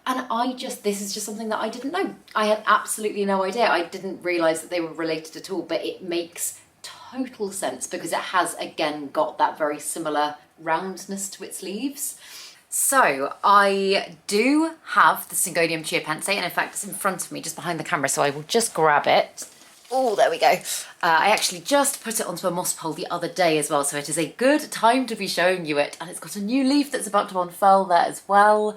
And this is just something that I didn't know. I had absolutely no idea. I didn't realise that they were related at all, but it makes total sense because it has, again, got that very similar roundness to its leaves. So I do have the Syngonium chiapense, and in fact it's in front of me, just behind the camera, so I will just grab it Oh, there we go. I actually just put it onto a moss pole the other day as well, so it is a good time to be showing you it. And it's got a new leaf that's about to unfurl there as well.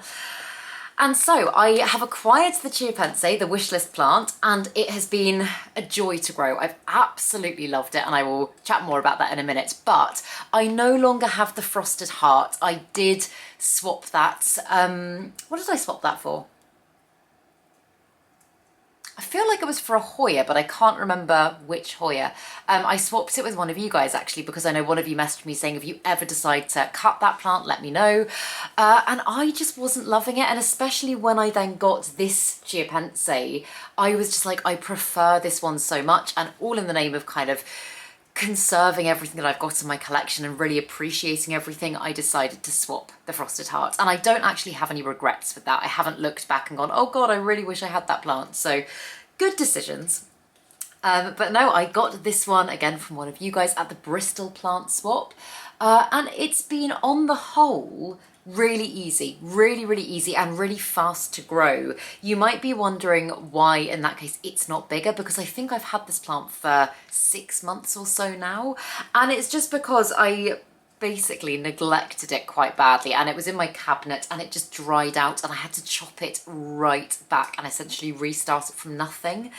And so I have acquired the chiapense, the wishlist plant, and it has been a joy to grow. I've absolutely loved it, and I will chat more about that in a minute. But I no longer have the frosted heart. I did swap that. What did I swap that for? I feel like it was for a Hoya, but I can't remember which Hoya. I swapped it with one of you guys actually, because I know one of you messaged me saying if you ever decide to cut that plant, let me know. And I just wasn't loving it. And especially when I then got this chiapense, I was just like, I prefer this one so much, and all in the name of kind of conserving everything that I've got in my collection and really appreciating everything, I decided to swap the frosted heart. And I don't actually have any regrets with that. I haven't looked back and gone, oh God, I really wish I had that plant. So good decisions. But no, I got this one again from one of you guys at the Bristol plant swap. And it's been on the whole really easy, really easy and really fast to grow. You might be wondering why in that case it's not bigger, because I think I've had this plant for 6 months or so now, and it's just because I basically neglected it quite badly, and it was in my cabinet and it just dried out, and I had to chop it right back and essentially restart it from nothing.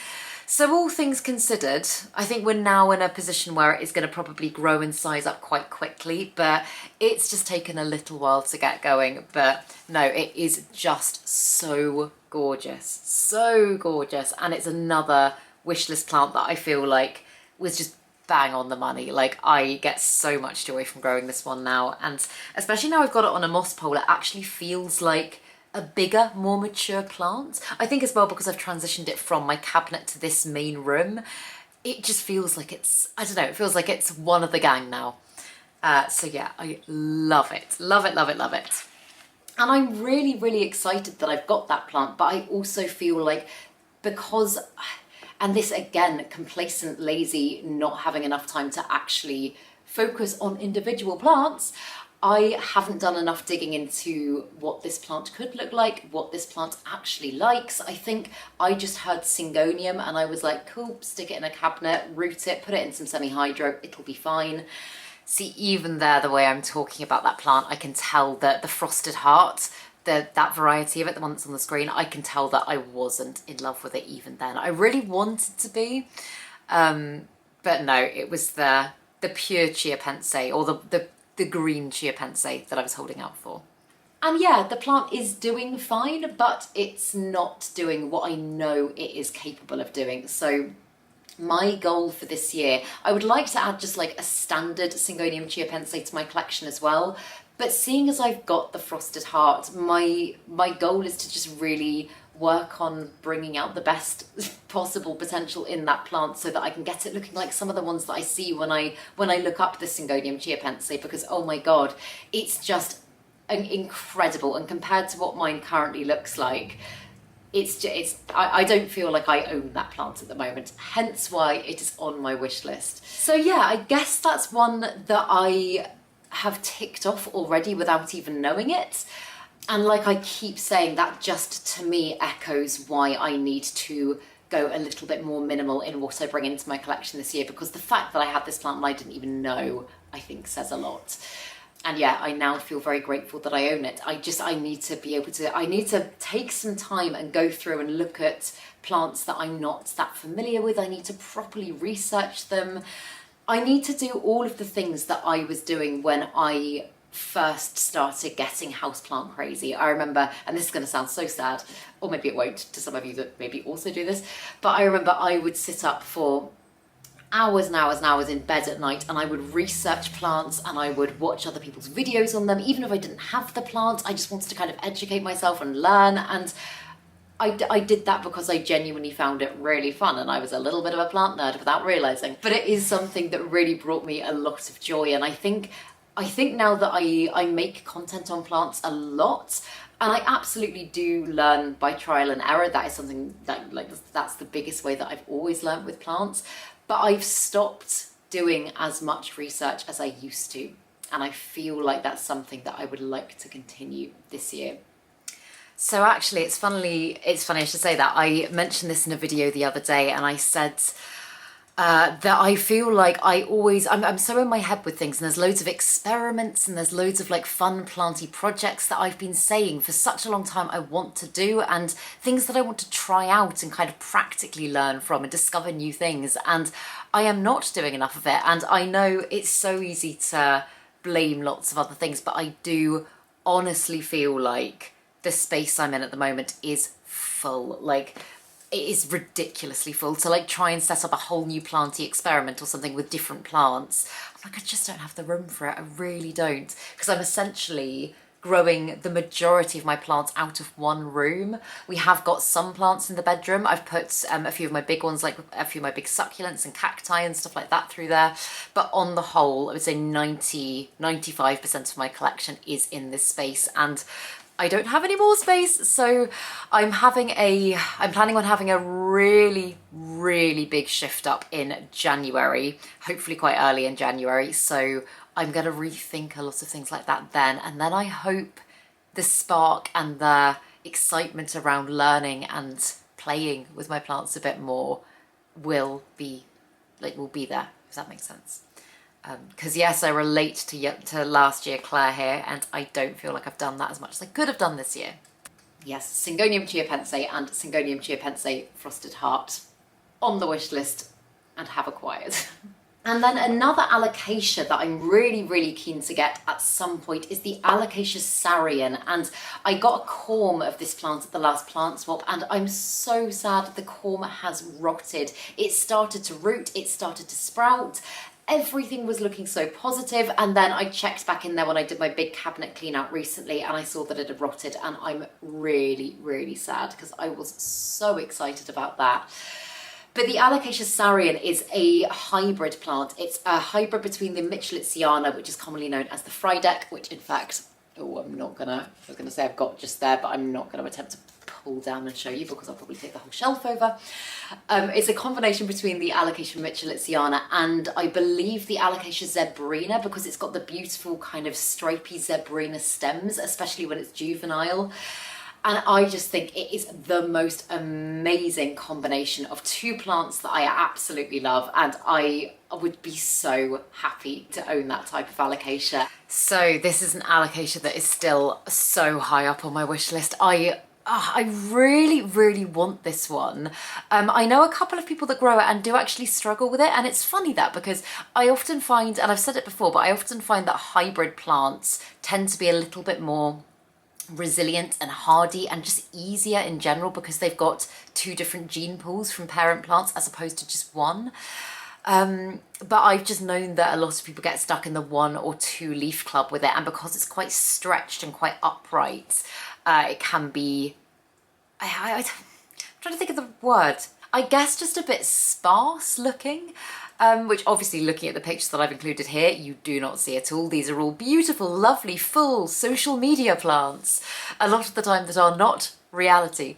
So all things considered, I think we're now in a position where it is going to probably grow and size up quite quickly, but it's just taken a little while to get going. But no, it is just so gorgeous, and it's another wishlist plant that I feel like was just bang on the money. Like, I get so much joy from growing this one now, and especially now I've got it on a moss pole, it actually feels like a bigger, more mature plant. I think as well because I've transitioned it from my cabinet to this main room, it just feels like it's, I don't know, it feels like it's one of the gang now. So yeah, I love it, love it. And I'm really excited that I've got that plant, but I also feel like because, and this again, complacent, lazy, not having enough time to actually focus on individual plants, I haven't done enough digging into what this plant could look like, what this plant actually likes. I think I just heard Syngonium and I was like, cool, stick it in a cabinet, root it, put it in some semi-hydro, it'll be fine. See, even there, the way I'm talking about that plant, I can tell that the frosted heart, that variety of it, the one that's on the screen, I can tell that I wasn't in love with it even then. I really wanted to be, but no, it was the pure chiapense, or the green chiapense that I was holding out for. And yeah, the plant is doing fine, but it's not doing what I know it is capable of doing. So my goal for this year, I would like to add just like a standard Syngonium chiapense to my collection as well. But seeing as I've got the frosted heart, my goal is to just really work on bringing out the best possible potential in that plant so that I can get it looking like some of the ones that I see when I look up the Syngonium chiapense, because oh my God, it's just incredible. And compared to what mine currently looks like, I don't feel like I own that plant at the moment, hence why it is on my wish list. So yeah, I guess that's one that I have ticked off already without even knowing it. And like I keep saying, that just to me echoes why I need to go a little bit more minimal in what I bring into my collection this year, because the fact that I had this plant and I didn't even know, I think says a lot. And yeah, I now feel very grateful that I own it. I need to be able to, I need to take some time and go through and look at plants that I'm not that familiar with. I need to properly research them. I need to do all of the things that I was doing when I first started getting houseplant crazy. I remember, and this is going to sound so sad, or maybe it won't to some of you that maybe also do this, but I remember I would sit up for hours and hours and hours in bed at night, and I would research plants and I would watch other people's videos on them. Even if I didn't have the plant, I just wanted to kind of educate myself and learn, and I did that because I genuinely found it really fun, and I was a little bit of a plant nerd without realizing. But it is something that really brought me a lot of joy, and I think now that I make content on plants a lot, and I absolutely do learn by trial and error. That is something that, like, that's the biggest way that I've always learned with plants. But I've stopped doing as much research as I used to, and I feel like that's something that I would like to continue this year. So actually, it's funny I should say that. I mentioned this in a video the other day, and I said, that I feel like I'm so in my head with things, and there's loads of experiments and there's loads of like fun planty projects that I've been saying for such a long time I want to do, and things that I want to try out and kind of practically learn from and discover new things, and I am not doing enough of it. And I know it's so easy to blame lots of other things, but I do honestly feel like the space I'm in at the moment is full. Like, it is ridiculously full. To like try and set up a whole new planty experiment or something with different plants, I'm like, I just don't have the room for it. I really don't, because I'm essentially growing the majority of my plants out of one room. We have got some plants in the bedroom. I've put a few of my big ones, like a few of my big succulents and cacti and stuff like that through there. But on the whole, I would say 95% of my collection is in this space, and I don't have any more space, so I'm planning on having a really, really big shift up in January, hopefully quite early in January. So I'm going to rethink a lot of things like that then. And then I hope the spark and the excitement around learning and playing with my plants a bit more will be there, if that makes sense. Because yes, I relate to last year Claire here, and I don't feel like I've done that as much as I could have done this year. Yes, Syngonium chiapense and Syngonium chiapense frosted heart on the wish list and have acquired. And then another Alocasia that I'm really, really keen to get at some point is the Alocasia sarian. And I got a corm of this plant at the last plant swap, and I'm so sad the corm has rotted. It started to root, it started to sprout. Everything was looking so positive, and then I checked back in there when I did my big cabinet clean out recently, and I saw that it had rotted, and I'm really, really sad because I was so excited about that. But the Alocasia sarian is a hybrid plant. It's a hybrid between the Mitchellitziana, which is commonly known as the Friedeck, which in fact, I was gonna say I've got just there, but I'm not gonna attempt to pull down and show you because I'll probably take the whole shelf over. It's a combination between the Alocasia Mitchellitziana and I believe the Alocasia zebrina, because it's got the beautiful kind of stripy zebrina stems, especially when it's juvenile. And I just think it is the most amazing combination of two plants that I absolutely love, and I would be so happy to own that type of Alocasia. So this is an Alocasia that is still so high up on my wish list. I really, really want this one. I know a couple of people that grow it and do actually struggle with it, and it's funny that, because I often find, and I've said it before, but I often find that hybrid plants tend to be a little bit more resilient and hardy and just easier in general because they've got two different gene pools from parent plants as opposed to just one. But I've just known that a lot of people get stuck in the 1 or 2 leaf club with it, and because it's quite stretched and quite upright, it can be, I'm trying to think of the word, I guess just a bit sparse looking. Which obviously, looking at the pictures that I've included here, you do not see at all. These are all beautiful, lovely, full social media plants, a lot of the time that are not reality.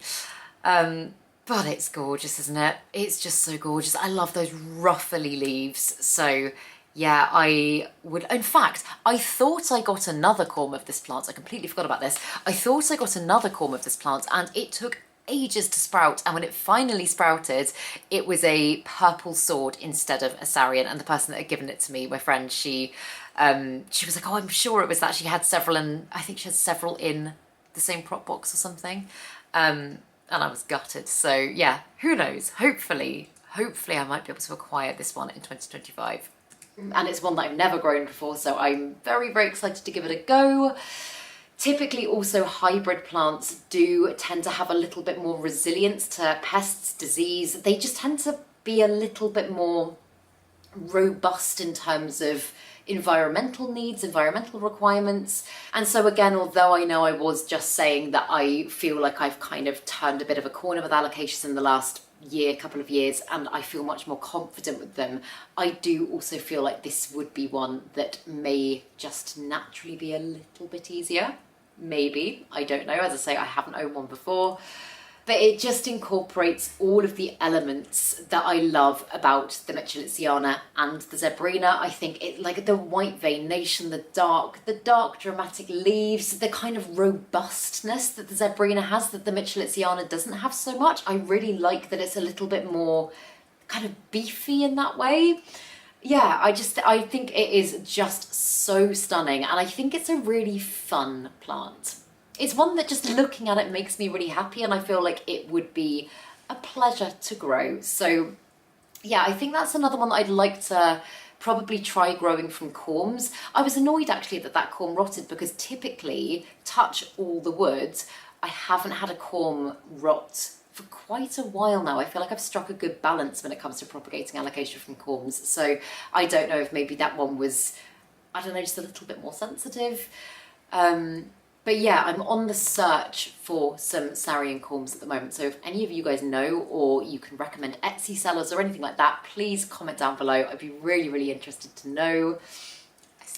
But it's gorgeous, isn't it? It's just so gorgeous. I love those ruffly leaves. So yeah, I would, in fact, I thought I got another corm of this plant. I completely forgot about this. I thought I got another corm of this plant, and it took ages to sprout, and when it finally sprouted, it was a purple sword instead of a sarian. And the person that had given it to me, my friend, she was like, oh, I'm sure it was that. She had several, and I think she had several in the same prop box or something, and I was gutted. So yeah, who knows, hopefully I might be able to acquire this one in 2025. And it's one that I've never grown before, so I'm very, very excited to give it a go. Typically also hybrid plants do tend to have a little bit more resilience to pests, disease. They just tend to be a little bit more robust in terms of environmental needs, environmental requirements. And so again, although I know I was just saying that I feel like I've kind of turned a bit of a corner with Alocasias in the last couple of years, and I feel much more confident with them, I do also feel like this would be one that may just naturally be a little bit easier. Maybe, I don't know. As I say, I haven't owned one before, but it just incorporates all of the elements that I love about the Mitchellitziana and the zebrina. I think it, like the white veination, the dark dramatic leaves, the kind of robustness that the zebrina has that the Mitchellitziana doesn't have so much. I really like that it's a little bit more kind of beefy in that way. Yeah, I think it is just so stunning, and I think it's a really fun plant. It's one that just looking at it makes me really happy, and I feel like it would be a pleasure to grow. So yeah, I think that's another one that I'd like to probably try growing from corms. I was annoyed actually that that corm rotted, because typically, touch all the wood, I haven't had a corm rot for quite a while now. I feel like I've struck a good balance when it comes to propagating alocasia from corms. So I don't know if maybe that one was, I don't know, just a little bit more sensitive. But yeah, I'm on the search for some sarian corms at the moment. So if any of you guys know, or you can recommend Etsy sellers or anything like that, please comment down below. I'd be really, really interested to know.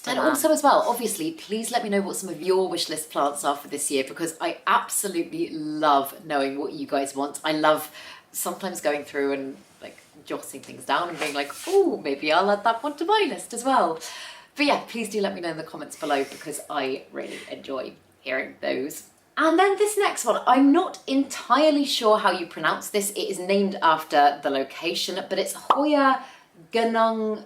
And also as well, obviously, please let me know what some of your wish list plants are for this year, because I absolutely love knowing what you guys want. I love sometimes going through and like jotting things down and being like, oh, maybe I'll add that one to my list as well. But yeah, please do let me know in the comments below, because I really enjoy hearing those. And then this next one, I'm not entirely sure how you pronounce this. It is named after the location, but it's Hoya gunung.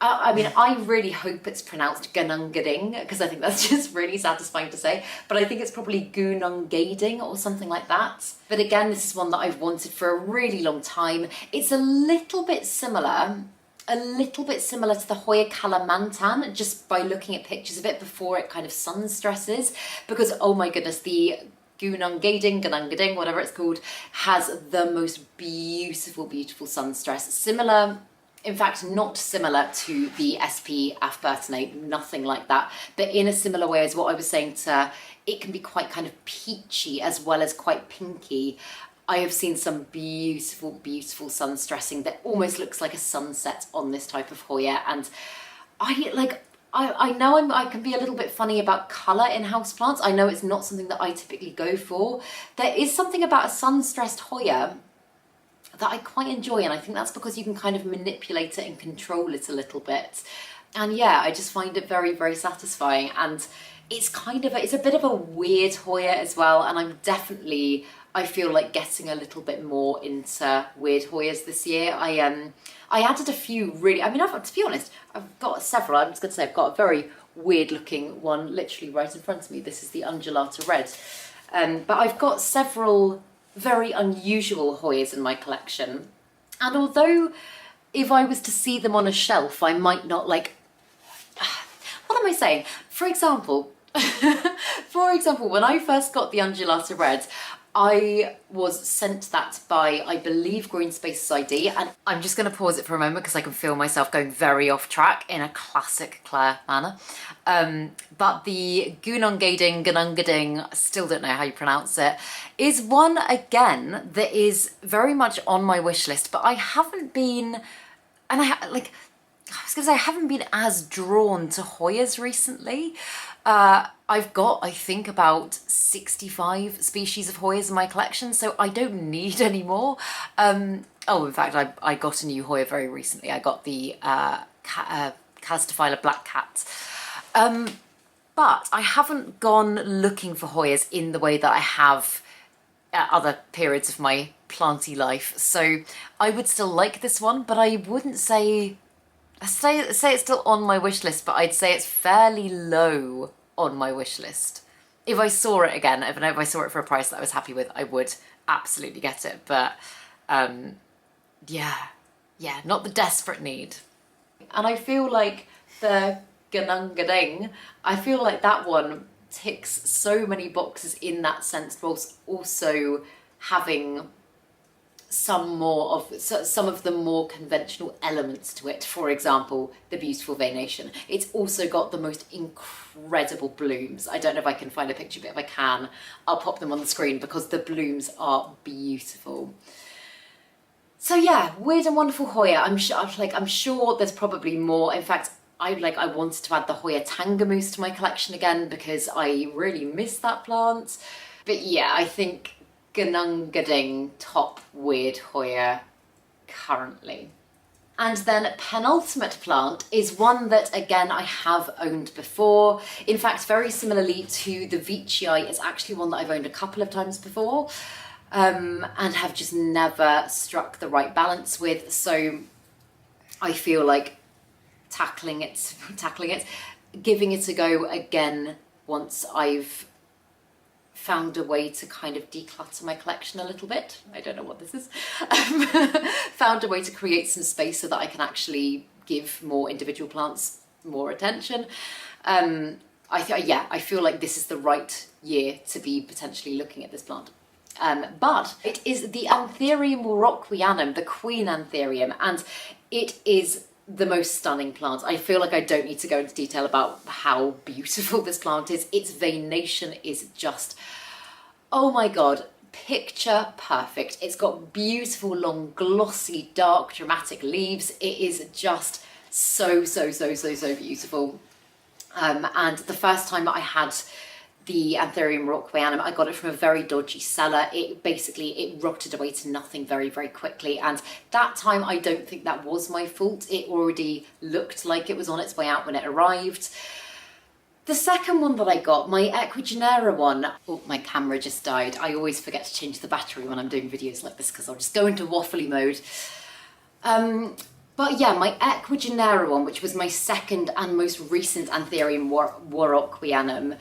I mean, I really hope it's pronounced gading, because I think that's just really satisfying to say, but I think it's probably gading or something like that. But again, this is one that I've wanted for a really long time. It's a little bit similar to the Hoya calamantan, just by looking at pictures of it before it kind of sun stresses, because oh my goodness, the gunung, whatever it's called, has the most beautiful sun stress. Similar, in fact, not similar to the SP burtoniae, nothing like that, but in a similar way as what I was saying to, it can be quite kind of peachy as well as quite pinky. I have seen some beautiful sun stressing that almost looks like a sunset on this type of Hoya, and I know I can be a little bit funny about colour in houseplants. I know it's not something that I typically go for. There is something about a sun-stressed Hoya that I quite enjoy, and I think that's because you can kind of manipulate it and control it a little bit. And yeah, I just find it very satisfying, and it's kind of it's a bit of a weird Hoya as well, and I feel like getting a little bit more into weird Hoyas this year. I added a few really, I mean, to be honest, I've got several. I'm just going to say I've got a very weird looking one literally right in front of me. This is the undulata red. But I've got several very unusual Hoyas in my collection. And although if I was to see them on a shelf, I might not like, what am I saying? For example, when I first got the undulata red, I was sent that by, I believe, Green Spaces ID, and I'm just going to pause it for a moment because I can feel myself going very off track in a classic Claire manner. But the gunung, still don't know how you pronounce it, is one, again, that is very much on my wish list, but I haven't been, and I haven't been as drawn to Hoyas recently. I've got, I think, about 65 species of Hoyas in my collection, so I don't need any more. Oh, in fact, I got a new Hoya very recently. I got the Calcitophylla black cat. But I haven't gone looking for Hoyas in the way that I have at other periods of my planty life. So I would still like this one, but I wouldn't say it's still on my wish list, but I'd say it's fairly low on my wish list. If I saw it again, if I saw it for a price that I was happy with, I would absolutely get it. But yeah, not the desperate need. And I feel like the gading, I feel like that one ticks so many boxes in that sense, whilst also having some of the more conventional elements to it. For example, the beautiful veination. It's also got the most incredible blooms. I don't know if I can find a picture, but if I can, I'll pop them on the screen because the blooms are beautiful. So yeah, weird and wonderful Hoya. I'm sure there's probably more. In fact, I wanted to add the Hoya tangamoose to my collection again because I really miss that plant. But yeah, I think gading top weird Hoya currently. And then penultimate plant is one that, again, I have owned before. In fact, very similarly to the veitchii, it's actually one that I've owned a couple of times before. and have just never struck the right balance with. So I feel like tackling it, giving it a go again once I've found a way to kind of declutter my collection a little bit. I don't know what this is. Found a way to create some space so that I can actually give more individual plants more attention. I feel like this is the right year to be potentially looking at this plant. But it is the Anthurium waroqueanum, the queen Anthurium, and it is the most stunning plant. I feel like I don't need to go into detail about how beautiful this plant is. Its veination is just, oh my God, picture perfect. It's got beautiful, long, glossy, dark, dramatic leaves. It is just so beautiful. And the first time that I had the Anthurium waroqueanum, I got it from a very dodgy seller. It rotted away to nothing very quickly, and that time I don't think that was my fault. It already looked like it was on its way out when it arrived. The second one that I got, my Ecuagenera one, oh, my camera just died. I always forget to change the battery when I'm doing videos like this because I'll just go into waffly mode. But yeah, my Ecuagenera one, which was my second and most recent Anthurium waroqueanum,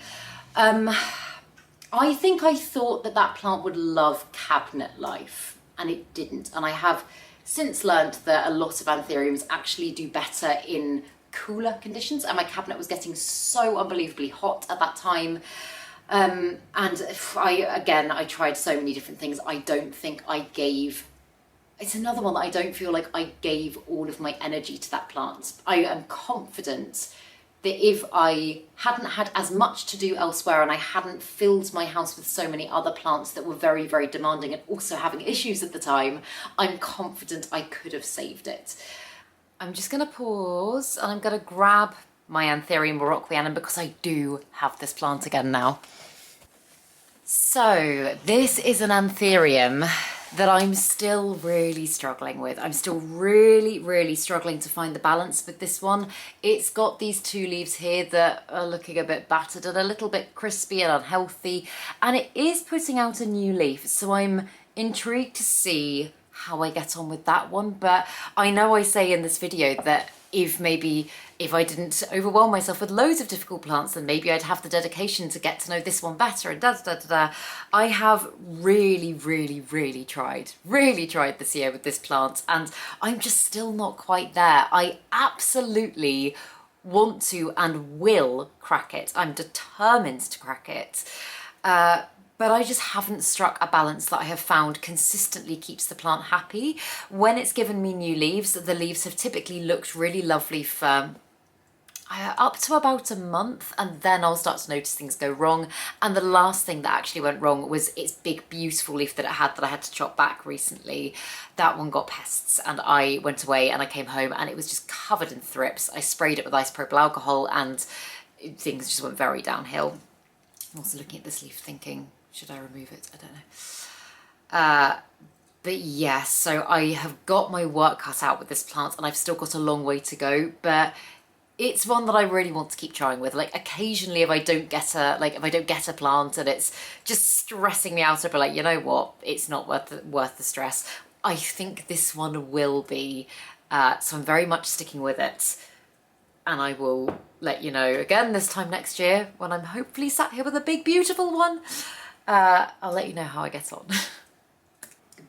I think I thought that that plant would love cabinet life, and it didn't. And I have since learned that a lot of Anthuriums actually do better in cooler conditions, and my cabinet was getting so unbelievably hot at that time. And I tried so many different things. I don't think I gave... It's another one that I don't feel like I gave all of my energy to that plant. I am confident that if I hadn't had as much to do elsewhere and I hadn't filled my house with so many other plants that were very demanding and also having issues at the time, I'm confident I could have saved it. I'm just going to pause and I'm going to grab my Anthurium waroqueanum because I do have this plant again now. So this is an Anthurium that I'm still really struggling with. I'm still really struggling to find the balance with this one. It's got these two leaves here that are looking a bit battered and a little bit crispy and unhealthy, and it is putting out a new leaf, so I'm intrigued to see how I get on with that one. But I know I say in this video that if I didn't overwhelm myself with loads of difficult plants, then maybe I'd have the dedication to get to know this one better and I have really tried this year with this plant, and I'm just still not quite there. I absolutely want to and will crack it. I'm determined to crack it. But I just haven't struck a balance that I have found consistently keeps the plant happy. When it's given me new leaves, the leaves have typically looked really lovely for up to about a month, and then I'll start to notice things go wrong. And the last thing that actually went wrong was its big beautiful leaf that it had that I had to chop back recently. That one got pests, and I went away and I came home and it was just covered in thrips. I sprayed it with isopropyl alcohol and things just went very downhill. I'm also looking at this leaf thinking, should I remove it? I don't know. But yeah, so I have got my work cut out with this plant and I've still got a long way to go, but it's one that I really want to keep trying with. Like occasionally if I don't get a plant and it's just stressing me out, I'll be like, you know what, it's not worth the stress. I think this one will be, so I'm very much sticking with it. And I will let you know again this time next year when I'm hopefully sat here with a big beautiful one. I'll let you know how I get on.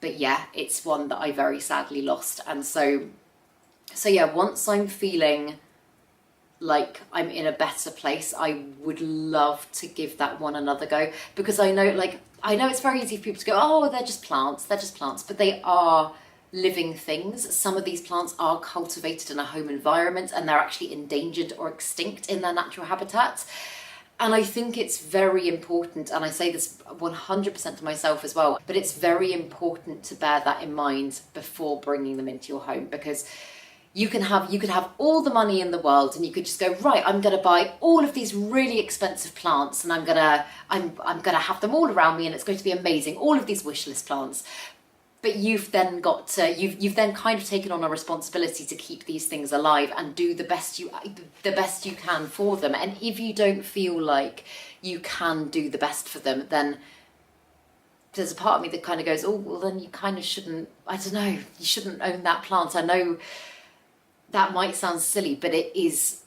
But yeah, it's one that I very sadly lost. And so yeah, once I'm feeling like I'm in a better place, I would love to give that one another go, because I know it's very easy for people to go, oh, they're just plants, but they are living things. Some of these plants are cultivated in a home environment and they're actually endangered or extinct in their natural habitat. And I think it's very important, and I say this 100% to myself as well, but it's very important to bear that in mind before bringing them into your home, because you could have all the money in the world and you could just go, right, I'm going to buy all of these really expensive plants and I'm going to have them all around me and it's going to be amazing, all of these wish list plants. But you've then kind of taken on a responsibility to keep these things alive and do the best you can for them. And if you don't feel like you can do the best for them, then there's a part of me that kind of goes, oh, well then you kind of shouldn't, I don't know, you shouldn't own that plant. I know that might sound silly, but it is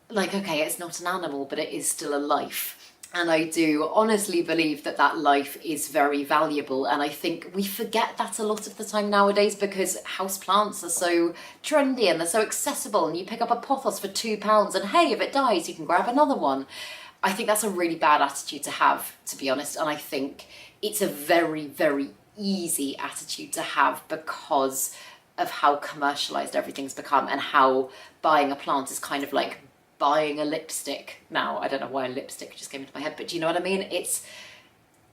like, okay, it's not an animal, but it is still a life. And I do honestly believe that that life is very valuable. And I think we forget that a lot of the time nowadays because houseplants are so trendy and they're so accessible, and you pick up a pothos for £2 and hey, if it dies, you can grab another one. I think that's a really bad attitude to have, to be honest. And I think it's a very, very easy attitude to have because of how commercialized everything's become and how buying a plant is kind of like buying a lipstick now. I don't know why a lipstick just came into my head, but do you know what I mean? It's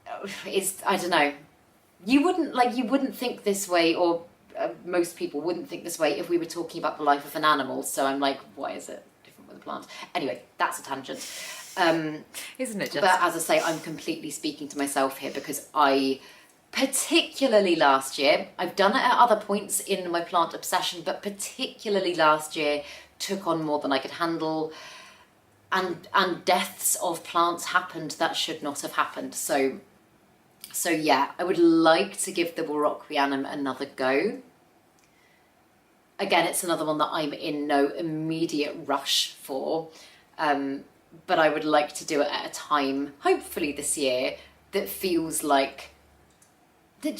I don't know. You wouldn't think this way, or most people wouldn't think this way if we were talking about the life of an animal. So I'm like, why is it different with a plant? Anyway, that's a tangent. Isn't it just? But as I say, I'm completely speaking to myself here because I, particularly last year, I've done it at other points in my plant obsession, but particularly last year, took on more than I could handle, and deaths of plants happened that should not have happened. So yeah, I would like to give the waroqueanum another go. Again, it's another one that I'm in no immediate rush for, but I would like to do it at a time, hopefully this year, that feels like that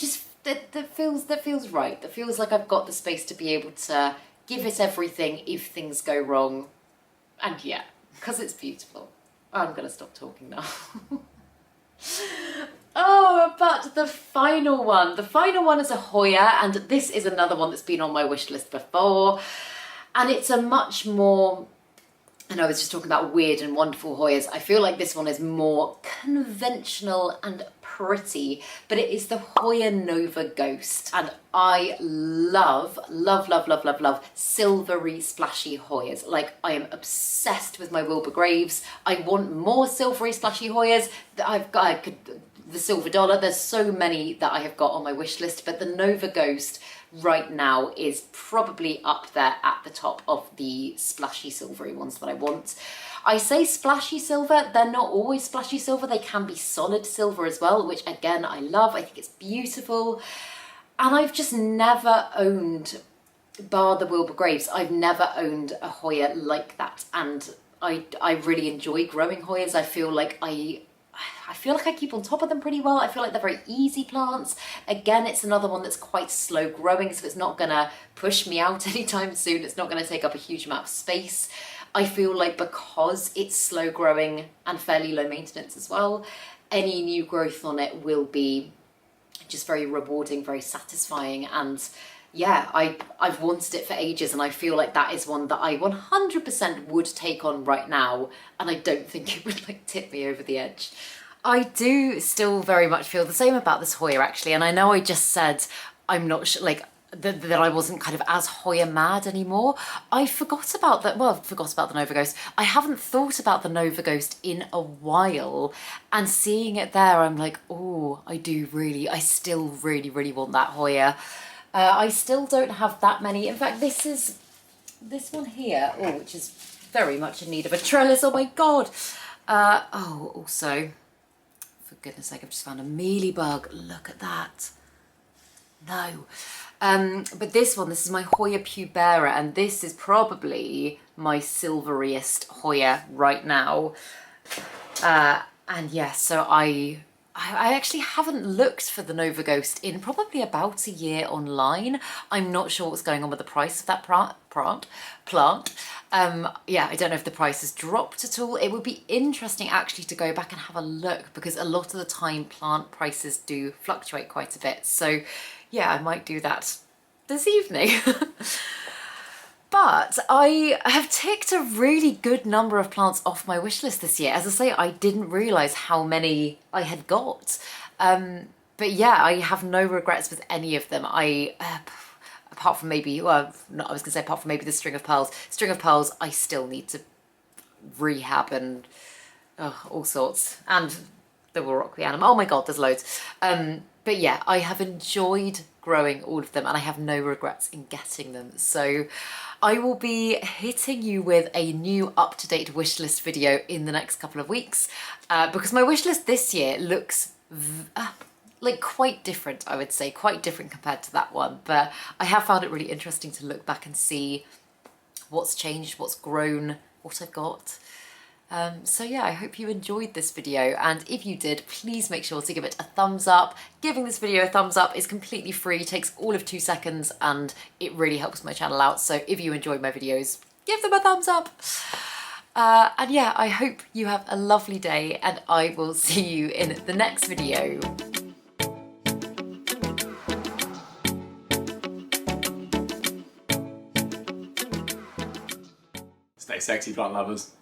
feels right. That feels like I've got the space to be able to give it everything if things go wrong. And yeah, because it's beautiful. I'm going to stop talking now. Oh, but the final one is a Hoya, and this is another one that's been on my wish list before. And it's a much more, and I was just talking about weird and wonderful Hoyas. I feel like this one is more conventional and pretty, but it is the Hoya Nova Ghost. And I love silvery splashy Hoyas. Like, I am obsessed with my Wilbur Graves. I want more silvery splashy Hoyas. The silver dollar, there's so many that I have got on my wish list, but the Nova Ghost right now is probably up there at the top of the splashy silvery ones that I want. I say splashy silver, they're not always splashy silver, they can be solid silver as well, which again I love. I think it's beautiful. And I've just never owned, bar the Wilbur Graves, I've never owned a Hoya like that. And I really enjoy growing Hoyas. I feel like I keep on top of them pretty well. I feel like they're very easy plants. Again, it's another one that's quite slow growing, so it's not gonna push me out anytime soon. It's not gonna take up a huge amount of space. I feel like because it's slow growing and fairly low maintenance as well, any new growth on it will be just very rewarding, very satisfying. And yeah, I've wanted it for ages, and I feel like that is one that I 100% would take on right now, and I don't think it would like tip me over the edge. I do still very much feel the same about this Hoya actually, and I know I just said I'm not sure, like that I wasn't kind of as Hoya mad anymore. I forgot about that. Well, I forgot about the Nova Ghost. I haven't thought about the Nova Ghost in a while, and seeing it there, I'm like, oh, I still really want that Hoya. I still don't have that many. In fact, this one here, which is very much in need of a trellis. Oh my God. Also, for goodness sake, I've just found a mealybug. Look at that. No. But this is my Hoya pubera, and this is probably my silveriest Hoya right now. And yeah, so I actually haven't looked for the Nova Ghost in probably about a year online. I'm not sure what's going on with the price of that plant. Yeah, I don't know if the price has dropped at all. It would be interesting actually to go back and have a look, because a lot of the time plant prices do fluctuate quite a bit. So yeah, I might do that this evening. But I have ticked a really good number of plants off my wish list this year. As I say, I didn't realise how many I had got. But yeah, I have no regrets with any of them. Apart from maybe, apart from maybe the string of pearls. String of pearls, I still need to rehab and all sorts. And the waroqueanum. Oh my God, there's loads. But yeah, I have enjoyed growing all of them, and I have no regrets in getting them. So I will be hitting you with a new up-to-date wish list video in the next couple of weeks, because my wish list this year looks like quite different, I would say, quite different compared to that one. But I have found it really interesting to look back and see what's changed, what's grown, what I've got. So yeah, I hope you enjoyed this video, and if you did, please make sure to give it a thumbs up. Giving this video a thumbs up is completely free, takes all of 2 seconds, and it really helps my channel out. So if you enjoy my videos, give them a thumbs up. And yeah, I hope you have a lovely day, and I will see you in the next video. Stay sexy, plant lovers.